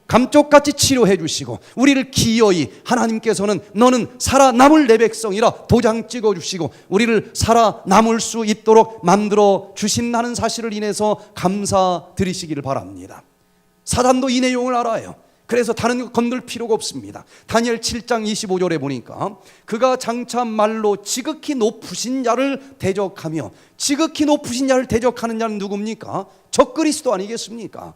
감쪽같이 치료해 주시고 우리를 기어이 하나님께서는 너는 살아남을 내 백성이라 도장 찍어 주시고 우리를 살아남을 수 있도록 만들어 주신다는 사실을 인해서 감사드리시기를 바랍니다. 사단도 이 내용을 알아요. 그래서 다른 거 건들 필요가 없습니다. 다니엘 7장 25절에 보니까 그가 장차 말로 지극히 높으신 자를 대적하며, 지극히 높으신 자를 대적하는 자는 누굽니까? 적그리스도 아니겠습니까?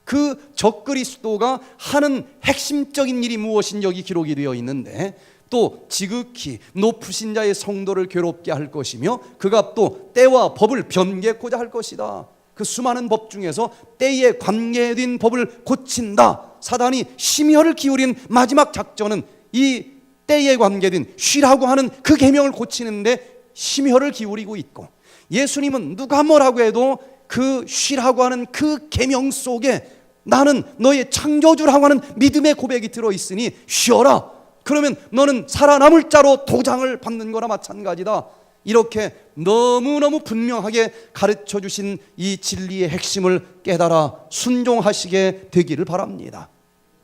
그 적그리스도가 하는 핵심적인 일이 무엇인지 여기 기록이 되어 있는데, 또 지극히 높으신 자의 성도를 괴롭게 할 것이며 그가 또 때와 법을 변개코자 할 것이다. 그 수많은 법 중에서 때에 관계된 법을 고친다. 사단이 심혈을 기울인 마지막 작전은 이 때에 관계된 쉬라고 하는 그 계명을 고치는데 심혈을 기울이고 있고, 예수님은 누가 뭐라고 해도 그 쉬라고 하는 그 계명 속에 나는 너의 창조주라고 하는 믿음의 고백이 들어있으니 쉬어라. 그러면 너는 살아남을 자로 도장을 받는 거나 마찬가지다. 이렇게 너무너무 분명하게 가르쳐 주신 이 진리의 핵심을 깨달아 순종하시게 되기를 바랍니다.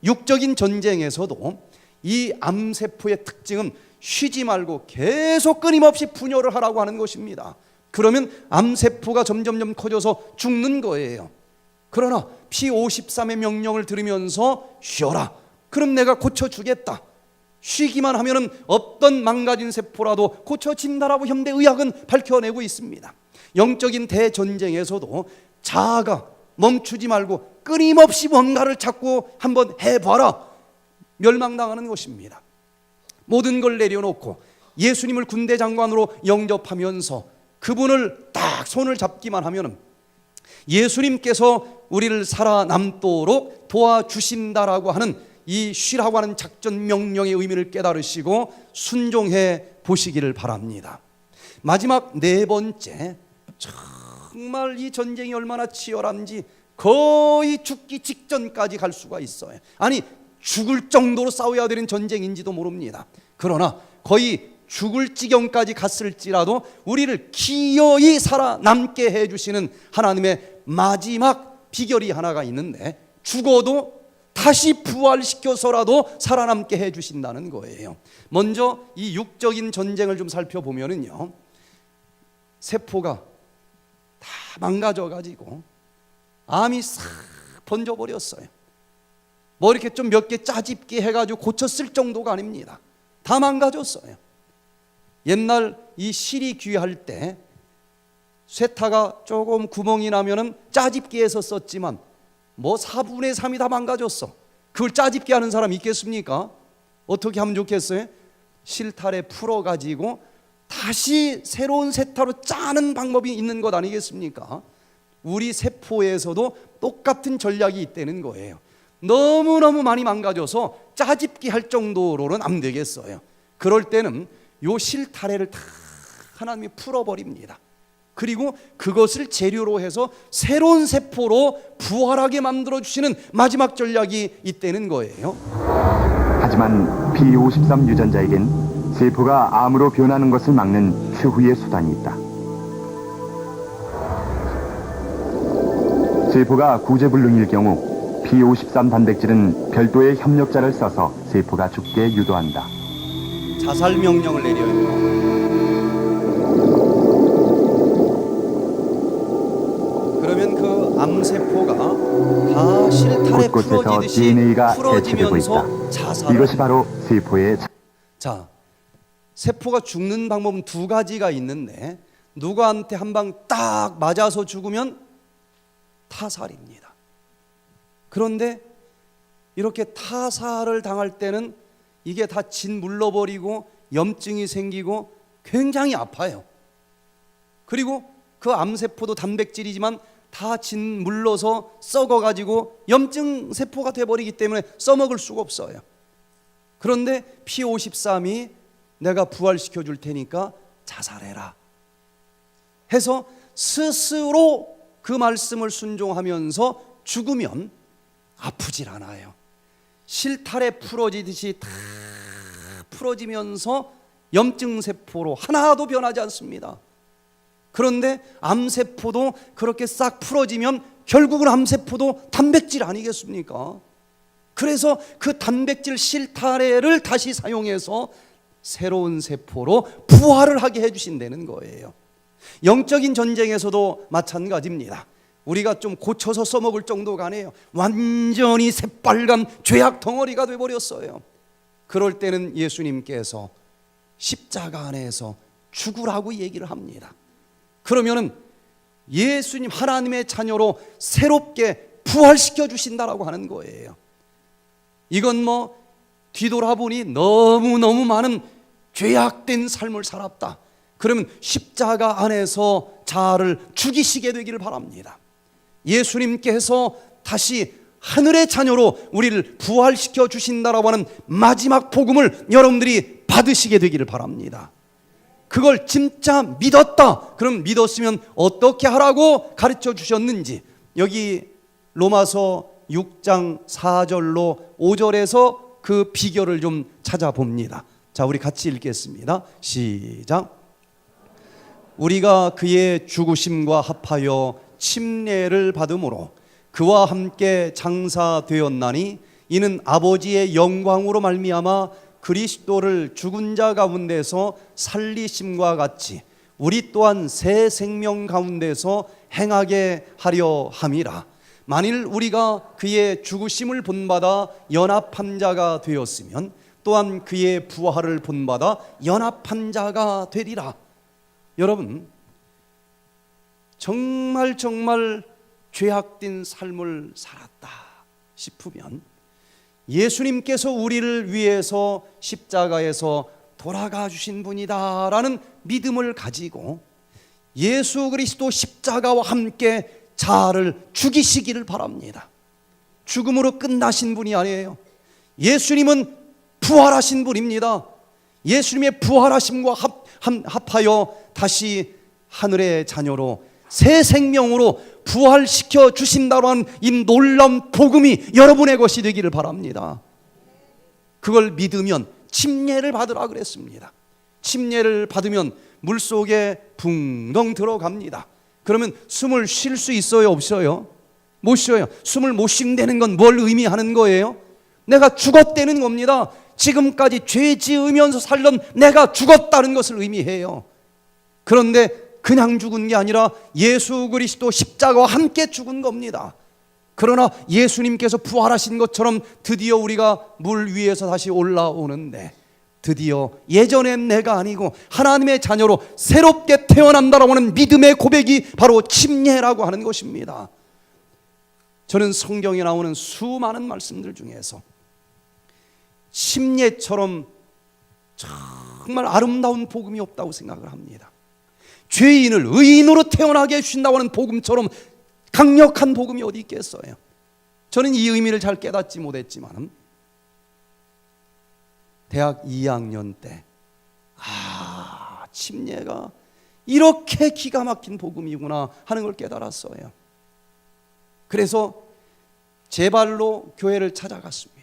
육적인 전쟁에서도 이 암세포의 특징은 쉬지 말고 계속 끊임없이 분열을 하라고 하는 것입니다. 그러면 암세포가 점점점 커져서 죽는 거예요. 그러나 P53의 명령을 들으면서 쉬어라. 그럼 내가 고쳐주겠다. 쉬기만 하면은 어떤 망가진 세포라도 고쳐진다라고 현대의학은 밝혀내고 있습니다. 영적인 대전쟁에서도 자아가 멈추지 말고 끊임없이 뭔가를 찾고 한번 해봐라. 멸망당하는 것입니다. 모든 걸 내려놓고 예수님을 군대 장관으로 영접하면서 그분을 딱 손을 잡기만 하면은 예수님께서 우리를 살아남도록 도와주신다라고 하는 이 쉬라고 하는 작전 명령의 의미를 깨달으시고 순종해 보시기를 바랍니다. 마지막 네 번째, 정말 이 전쟁이 얼마나 치열한지 거의 죽기 직전까지 갈 수가 있어요. 아니, 죽을 정도로 싸워야 되는 전쟁인지도 모릅니다. 그러나 거의 죽을 지경까지 갔을지라도 우리를 기어이 살아남게 해주시는 하나님의 마지막 비결이 하나가 있는데, 죽어도 다시 부활시켜서라도 살아남게 해주신다는 거예요. 먼저 이 육적인 전쟁을 좀 살펴보면은요, 세포가 다 망가져가지고 암이 싹 번져버렸어요. 뭐 이렇게 좀 몇 개 짜집기 해가지고 고쳤을 정도가 아닙니다. 다 망가졌어요. 옛날 이 실이 귀할 때 쇠타가 조금 구멍이 나면은 짜집기해서 썼지만 뭐 4분의 3이 다 망가졌어. 그걸 짜집기 하는 사람 있겠습니까? 어떻게 하면 좋겠어요? 실타래 풀어가지고 다시 새로운 쇠타로 짜는 방법이 있는 것 아니겠습니까? 우리 세포에서도 똑같은 전략이 있다는 거예요. 너무너무 많이 망가져서 짜집기 할 정도로는 안 되겠어요. 그럴 때는 요 실타래를 다 하나님이 풀어버립니다. 그리고 그것을 재료로 해서 새로운 세포로 부활하게 만들어주시는 마지막 전략이 있다는 거예요. 하지만 P53 유전자에겐 세포가 암으로 변하는 것을 막는 최후의 수단이 있다. 세포가 구제불능일 경우 P53 단백질은 별도의 협력자를 써서 세포가 죽게 유도한다. 자살 명령을 내려요. 그러면 그 암세포가 다 실타래 곳곳에서 풀어지듯이 DNA가 대체되고 풀어지면서 있다. 자살을 이것이 바로 세포의 자, 세포가 죽는 방법은 두 가지가 있는데 누구한테 한 방 딱 맞아서 죽으면 타살입니다. 그런데 이렇게 타살을 당할 때는 이게 다 짓물러버리고 염증이 생기고 굉장히 아파요. 그리고 그 암세포도 단백질이지만 다 짓물러서 썩어가지고 염증 세포가 돼버리기 때문에 써먹을 수가 없어요. 그런데 P53이 내가 부활시켜 줄 테니까 자살해라 해서 스스로 그 말씀을 순종하면서 죽으면 아프질 않아요. 실타래 풀어지듯이 다 풀어지면서 염증 세포로 하나도 변하지 않습니다. 그런데 암세포도 그렇게 싹 풀어지면 결국은 암세포도 단백질 아니겠습니까? 그래서 그 단백질 실타래를 다시 사용해서 새로운 세포로 부활을 하게 해주신다는 거예요. 영적인 전쟁에서도 마찬가지입니다. 우리가 좀 고쳐서 써먹을 정도가 아니에요. 완전히 새빨간 죄악 덩어리가 돼버렸어요. 그럴 때는 예수님께서 십자가 안에서 죽으라고 얘기를 합니다. 그러면은 예수님 하나님의 자녀로 새롭게 부활시켜 주신다라고 하는 거예요. 이건 뭐 뒤돌아보니 너무너무 많은 죄악된 삶을 살았다. 그러면 십자가 안에서 자아를 죽이시게 되기를 바랍니다. 예수님께서 다시 하늘의 자녀로 우리를 부활시켜 주신다라고 하는 마지막 복음을 여러분들이 받으시게 되기를 바랍니다. 그걸 진짜 믿었다. 그럼 믿었으면 어떻게 하라고 가르쳐 주셨는지 여기 로마서 6장 4절로 5절에서 그 비결을 좀 찾아봅니다. 자, 우리 같이 읽겠습니다. 시작. 우리가 그의 죽으심과 합하여 침례를 받음으로 그와 함께 장사되었나니 이는 아버지의 영광으로 말미암아 그리스도를 죽은 자 가운데서 살리심과 같이 우리 또한 새 생명 가운데서 행하게 하려 함이라. 만일 우리가 그의 죽으심을 본받아 연합한 자가 되었으면 또한 그의 부활을 본받아 연합한 자가 되리라. 여러분, 정말 죄악된 삶을 살았다 싶으면 예수님께서 우리를 위해서 십자가에서 돌아가 주신 분이다라는 믿음을 가지고 예수 그리스도 십자가와 함께 자아를 죽이시기를 바랍니다. 죽음으로 끝나신 분이 아니에요. 예수님은 부활하신 분입니다. 예수님의 부활하심과 합하여 다시 하늘의 자녀로 새 생명으로 부활시켜 주신다고 하는 이 놀라운 복음이 여러분의 것이 되기를 바랍니다. 그걸 믿으면 침례를 받으라 그랬습니다. 침례를 받으면 물속에 붕덩 들어갑니다. 그러면 숨을 쉴 수 있어요, 없어요? 못 쉬어요. 숨을 못 쉰다는 건 뭘 의미하는 거예요? 내가 죽었다는 겁니다. 지금까지 죄 지으면서 살던 내가 죽었다는 것을 의미해요. 그런데 그냥 죽은 게 아니라 예수 그리스도 십자가와 함께 죽은 겁니다. 그러나 예수님께서 부활하신 것처럼 드디어 우리가 물 위에서 다시 올라오는데 드디어 예전엔 내가 아니고 하나님의 자녀로 새롭게 태어난다라고 하는 믿음의 고백이 바로 침례라고 하는 것입니다. 저는 성경에 나오는 수많은 말씀들 중에서 침례처럼 정말 아름다운 복음이 없다고 생각을 합니다. 죄인을 의인으로 태어나게 해주신다고 하는 복음처럼 강력한 복음이 어디 있겠어요? 저는 이 의미를 잘 깨닫지 못했지만 대학 2학년 때 침례가 이렇게 기가 막힌 복음이구나 하는 걸 깨달았어요. 그래서 제 발로 교회를 찾아갔습니다.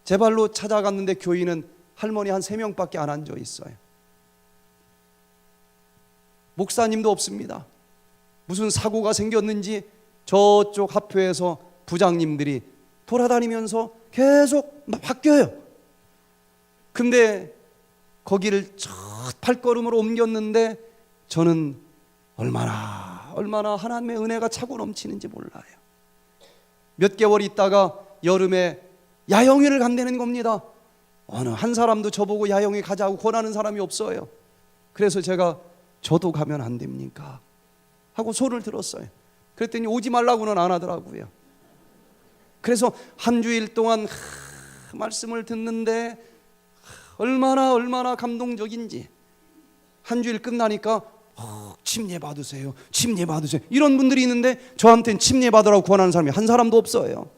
제 발로 찾아갔는데 교인은 할머니 한 3명밖에 안 앉아 있어요. 목사님도 없습니다. 무슨 사고가 생겼는지 저쪽 학교에서 부장님들이 돌아다니면서 계속 바뀌어요. 근데 거기를 첫 발걸음으로 옮겼는데 저는 얼마나 얼마나 하나님의 은혜가 차고 넘치는지 몰라요. 몇 개월 있다가 여름에 야영회를 간다는 겁니다. 어느 한 사람도 저보고 야영회 가자고 권하는 사람이 없어요. 그래서 제가 저도 가면 안 됩니까? 하고 손을 들었어요. 그랬더니 오지 말라고는 안 하더라고요. 그래서 한 주일 동안 말씀을 듣는데 얼마나 감동적인지, 한 주일 끝나니까 침례 받으세요, 침례 받으세요, 이런 분들이 있는데 저한테는 침례 받으라고 권하는 사람이 한 사람도 없어요.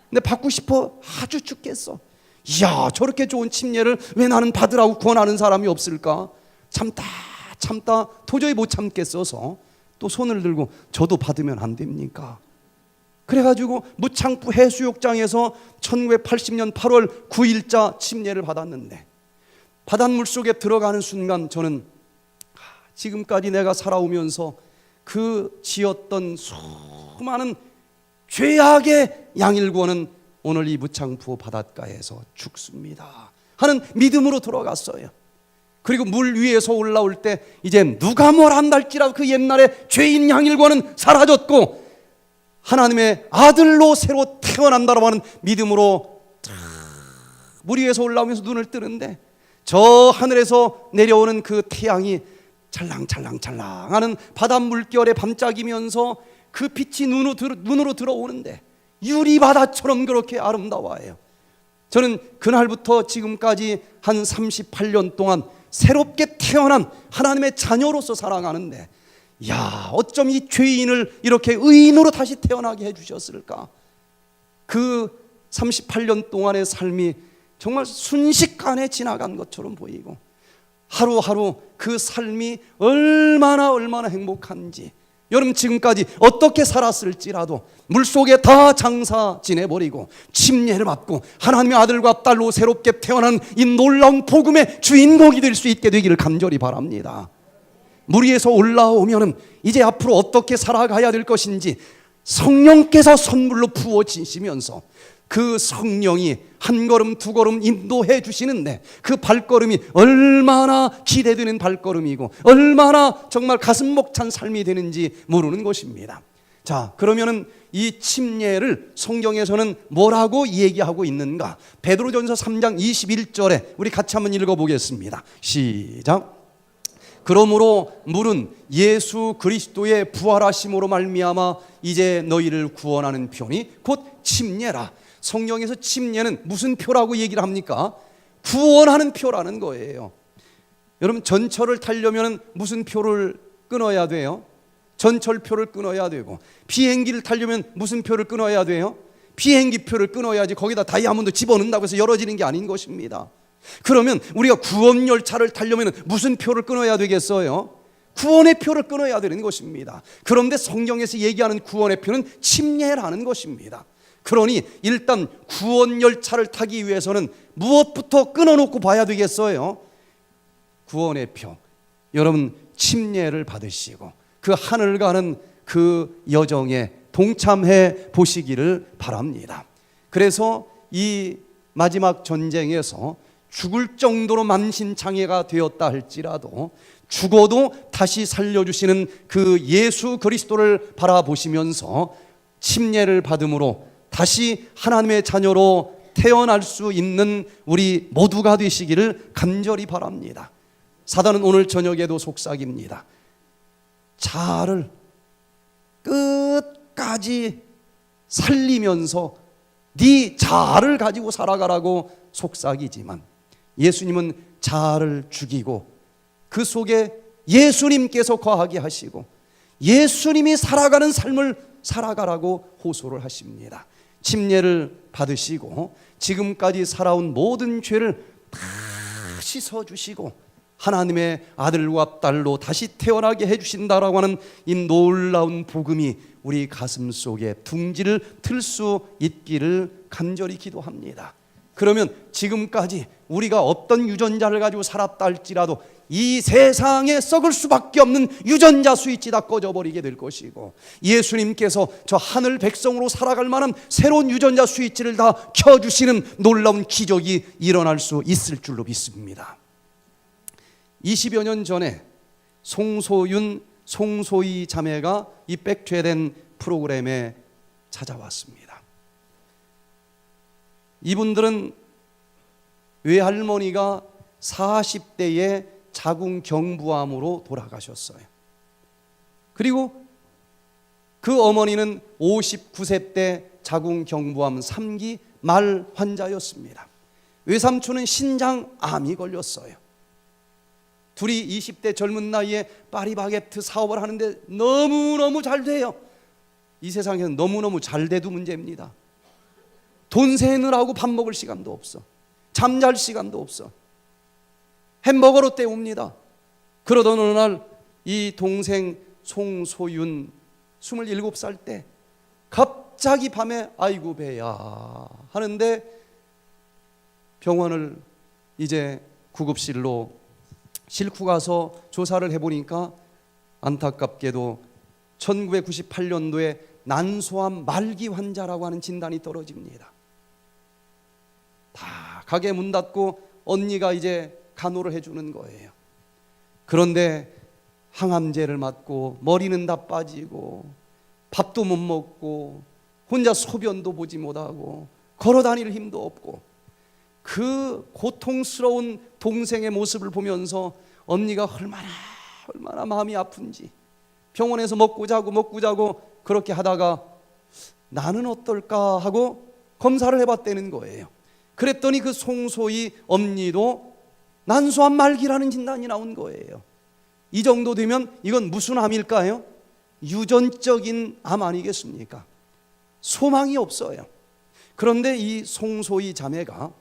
근데 받고 싶어 아주 죽겠어. 이야, 저렇게 좋은 침례를 왜 나는 받으라고 권하는 사람이 없을까? 참다 도저히 못 참겠어서 또 손을 들고 저도 받으면 안 됩니까? 그래가지고 무창포 해수욕장에서 1980년 8월 9일자 침례를 받았는데, 바닷물 속에 들어가는 순간 저는 지금까지 내가 살아오면서 그 지었던 수많은 죄악의 양일권은 오늘 이 무창포 바닷가에서 죽습니다 하는 믿음으로 들어갔어요. 그리고 물 위에서 올라올 때 이제 누가 뭘 한달지라도 그 옛날에 죄인 양일권은 사라졌고 하나님의 아들로 새로 태어난다라고 하는 믿음으로 물 위에서 올라오면서 눈을 뜨는데 저 하늘에서 내려오는 그 태양이 찰랑찰랑찰랑 하는 바닷 물결에 반짝이면서 그 빛이 눈으로 들어오는데 유리바다처럼 그렇게 아름다워요. 저는 그날부터 지금까지 한 38년 동안 새롭게 태어난 하나님의 자녀로서 살아가는데, 야, 어쩜 이 죄인을 이렇게 의인으로 다시 태어나게 해주셨을까? 그 38년 동안의 삶이 정말 순식간에 지나간 것처럼 보이고, 하루하루 그 삶이 얼마나 행복한지, 여러분 지금까지 어떻게 살았을지라도 물속에 다 장사 지내버리고 침례를 받고 하나님의 아들과 딸로 새롭게 태어난 이 놀라운 복음의 주인공이 될 수 있게 되기를 간절히 바랍니다. 물 위에서 올라오면은 이제 앞으로 어떻게 살아가야 될 것인지 성령께서 선물로 부어지시면서 그 성령이 한 걸음 두 걸음 인도해 주시는데 그 발걸음이 얼마나 기대되는 발걸음이고 얼마나 정말 가슴 벅찬 삶이 되는지 모르는 것입니다. 자, 그러면은 이 침례를 성경에서는 뭐라고 얘기하고 있는가? 베드로전서 3장 21절에 우리 같이 한번 읽어보겠습니다. 시작. 그러므로 물은 예수 그리스도의 부활하심으로 말미암아 이제 너희를 구원하는 표니 곧 침례라. 성경에서 침례는 무슨 표라고 얘기를 합니까? 구원하는 표라는 거예요. 여러분 전철을 타려면 무슨 표를 끊어야 돼요? 전철표를 끊어야 되고, 비행기를 타려면 무슨 표를 끊어야 돼요? 비행기 표를 끊어야지 거기다 다이아몬드 집어넣는다고 해서 열어지는 게 아닌 것입니다. 그러면 우리가 구원열차를 타려면 무슨 표를 끊어야 되겠어요? 구원의 표를 끊어야 되는 것입니다. 그런데 성경에서 얘기하는 구원의 표는 침례라는 것입니다. 그러니 일단 구원열차를 타기 위해서는 무엇부터 끊어놓고 봐야 되겠어요? 구원의 표. 여러분 침례를 받으시고 그 하늘 가는 그 여정에 동참해 보시기를 바랍니다. 그래서 이 마지막 전쟁에서 죽을 정도로 만신창이가 되었다 할지라도 죽어도 다시 살려주시는 그 예수 그리스도를 바라보시면서 침례를 받음으로 다시 하나님의 자녀로 태어날 수 있는 우리 모두가 되시기를 간절히 바랍니다. 사단은 오늘 저녁에도 속삭입니다. 자아를 끝까지 살리면서 네 자아를 가지고 살아가라고 속삭이지만 예수님은 자아를 죽이고 그 속에 예수님께서 거하게 하시고 예수님이 살아가는 삶을 살아가라고 호소를 하십니다. 침례를 받으시고 지금까지 살아온 모든 죄를 다 씻어주시고 하나님의 아들과 딸로 다시 태어나게 해주신다라고 하는 이 놀라운 복음이 우리 가슴 속에 둥지를 틀 수 있기를 간절히 기도합니다. 그러면 지금까지 우리가 어떤 유전자를 가지고 살았다 할지라도 이 세상에 썩을 수밖에 없는 유전자 스위치 다 꺼져버리게 될 것이고 예수님께서 저 하늘 백성으로 살아갈 만한 새로운 유전자 스위치를 다 켜주시는 놀라운 기적이 일어날 수 있을 줄로 믿습니다. 20여 년 전에 송소윤 송소희 자매가 이 백퇴된 프로그램에 찾아왔습니다. 이분들은 외할머니가 40대에 자궁경부암으로 돌아가셨어요. 그리고 그 어머니는 59세 때 자궁경부암 3기 말 환자였습니다. 외삼촌은 신장암이 걸렸어요. 둘이 20대 젊은 나이에 파리바게트 사업을 하는데 너무너무 잘 돼요. 이 세상에는 너무너무 잘 돼도 문제입니다. 돈 세느라고 밥 먹을 시간도 없어. 잠잘 시간도 없어. 햄버거로 때웁니다. 그러던 어느 날 이 동생 송소윤 27살 때 갑자기 밤에 아이고 배야 하는데 병원을 이제 구급실로 싣고 가서 조사를 해보니까 안타깝게도 1998년도에 난소암 말기 환자라고 하는 진단이 떨어집니다. 다 가게 문 닫고 언니가 이제 간호를 해주는 거예요. 그런데 항암제를 맞고 머리는 다 빠지고 밥도 못 먹고 혼자 소변도 보지 못하고 걸어 다닐 힘도 없고 그 고통스러운 동생의 모습을 보면서 언니가 얼마나 마음이 아픈지 병원에서 먹고 자고 그렇게 하다가 나는 어떨까 하고 검사를 해봤다는 거예요. 그랬더니 그 송소희 엄니도 난소암 말기라는 진단이 나온 거예요. 이 정도 되면 이건 무슨 암일까요? 유전적인 암 아니겠습니까? 소망이 없어요. 그런데 이 송소희 자매가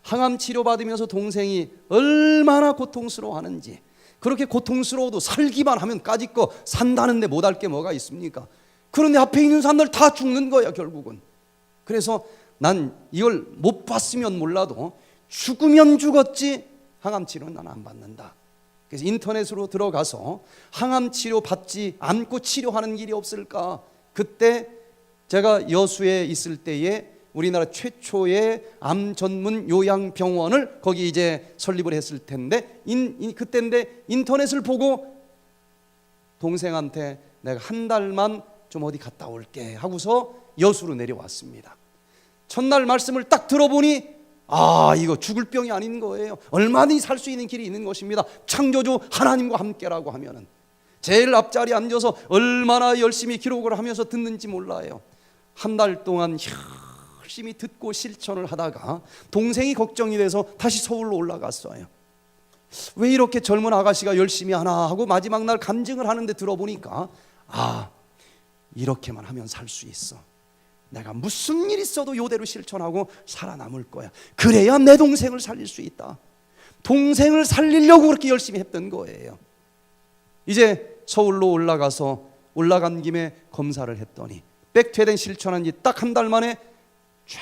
항암 치료받으면서 동생이 얼마나 고통스러워하는지, 그렇게 고통스러워도 살기만 하면 까짓 거 산다는데 못할 게 뭐가 있습니까? 그런데 앞에 있는 사람들 다 죽는 거야 결국은. 그래서 난 이걸 못 봤으면 몰라도 죽으면 죽었지 항암 치료는 난 안 받는다. 그래서 인터넷으로 들어가서 항암 치료 받지 않고 치료하는 길이 없을까. 그때 제가 여수에 있을 때에 우리나라 최초의 암 전문 요양병원을 거기 이제 설립을 했을 텐데 그때인데 인터넷을 보고 동생한테 내가 한 달만 좀 어디 갔다 올게 하고서 여수로 내려왔습니다. 첫날 말씀을 딱 들어보니 이거 죽을 병이 아닌 거예요. 얼마든지 살 수 있는 길이 있는 것입니다. 창조주 하나님과 함께라고 하면은. 제일 앞자리에 앉아서 얼마나 열심히 기록을 하면서 듣는지 몰라요. 한 달 동안 열심히 듣고 실천을 하다가 동생이 걱정이 돼서 다시 서울로 올라갔어요. 왜 이렇게 젊은 아가씨가 열심히 하나 하고 마지막 날 간증을 하는데 들어보니까 이렇게만 하면 살 수 있어. 내가 무슨 일 있어도 이대로 실천하고 살아남을 거야. 그래야 내 동생을 살릴 수 있다. 동생을 살리려고 그렇게 열심히 했던 거예요. 이제 서울로 올라간 김에 검사를 했더니 백퇴된 실천한 지 딱 한 달 만에 쫙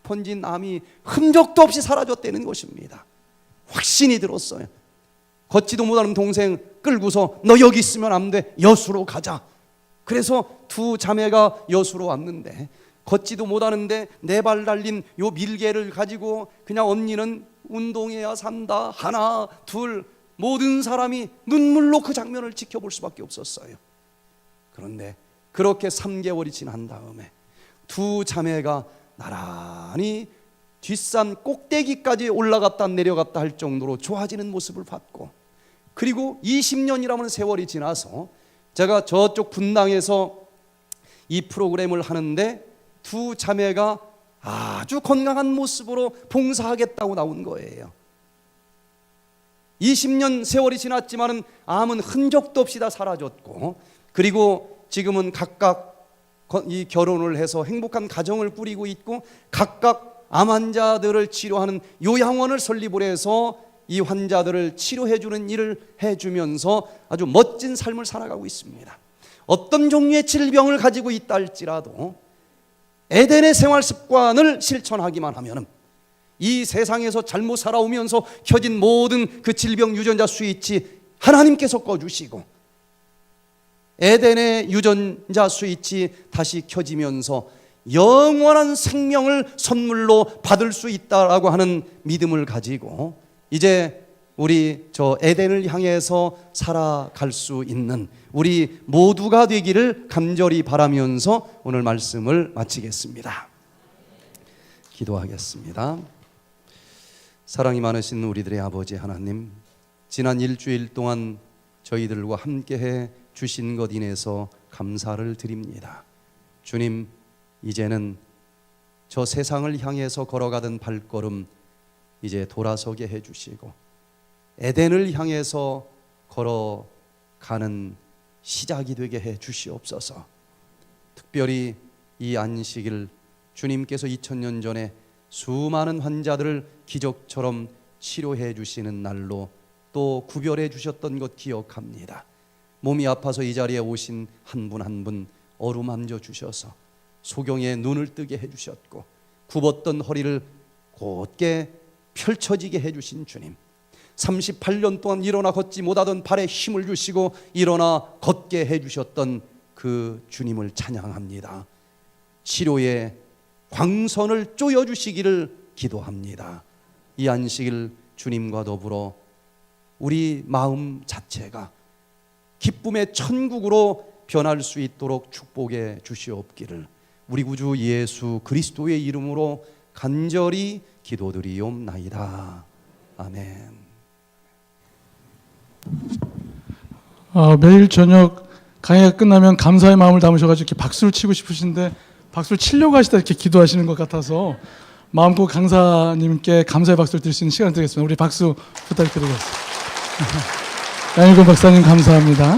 번진 암이 흔적도 없이 사라졌다는 것입니다. 확신이 들었어요. 걷지도 못하는 동생 끌고서 너 여기 있으면 안 돼. 여수로 가자. 그래서 두 자매가 여수로 왔는데 걷지도 못하는데 네 발 달린 요 밀개를 가지고 그냥 언니는 운동해야 산다. 하나 둘 모든 사람이 눈물로 그 장면을 지켜볼 수밖에 없었어요. 그런데 그렇게 3개월이 지난 다음에 두 자매가 나란히 뒷산 꼭대기까지 올라갔다 내려갔다 할 정도로 좋아지는 모습을 봤고, 그리고 20년이라는 세월이 지나서 제가 저쪽 분당에서 이 프로그램을 하는데 두 자매가 아주 건강한 모습으로 봉사하겠다고 나온 거예요. 20년 세월이 지났지만은 암은 흔적도 없이 다 사라졌고, 그리고 지금은 각각 이 결혼을 해서 행복한 가정을 꾸리고 있고 각각 암 환자들을 치료하는 요양원을 설립을 해서 이 환자들을 치료해주는 일을 해주면서 아주 멋진 삶을 살아가고 있습니다. 어떤 종류의 질병을 가지고 있다 할지라도 에덴의 생활 습관을 실천하기만 하면 이 세상에서 잘못 살아오면서 켜진 모든 그 질병 유전자 스위치 하나님께서 꺼주시고 에덴의 유전자 스위치 다시 켜지면서 영원한 생명을 선물로 받을 수 있다라고 하는 믿음을 가지고 이제 우리 저 에덴을 향해서 살아갈 수 있는 우리 모두가 되기를 간절히 바라면서 오늘 말씀을 마치겠습니다. 기도하겠습니다. 사랑이 많으신 우리들의 아버지 하나님, 지난 일주일 동안 저희들과 함께해 주신 것 인해서 감사를 드립니다. 주님, 이제는 저 세상을 향해서 걸어가던 발걸음 이제 돌아서게 해주시고 에덴을 향해서 걸어가는 시작이 되게 해 주시옵소서. 특별히 이 안식일 주님께서 2000년 전에 수많은 환자들을 기적처럼 치료해 주시는 날로 또 구별해 주셨던 것 기억합니다. 몸이 아파서 이 자리에 오신 한 분 한 분 어루만져 주셔서 소경의 눈을 뜨게 해주셨고 굽었던 허리를 곧게 펼쳐지게 해주신 주님, 38년 동안 일어나 걷지 못하던 발에 힘을 주시고 일어나 걷게 해주셨던 그 주님을 찬양합니다. 치료의 광선을 쪼여주시기를 기도합니다. 이 안식일 주님과 더불어 우리 마음 자체가 기쁨의 천국으로 변할 수 있도록 축복해 주시옵기를 우리 구주 예수 그리스도의 이름으로 간절히 기도드리옵나이다. 아멘. 매일 저녁 강의가 끝나면 감사의 마음을 담으셔가지고 이렇게 박수를 치고 싶으신데 박수를 치려고 하시다 이렇게 기도하시는 것 같아서 마음껏 강사님께 감사의 박수를 드릴 수 있는 시간을 드리겠습니다. 우리 박수 부탁드리겠습니다. 양일권 박사님 감사합니다.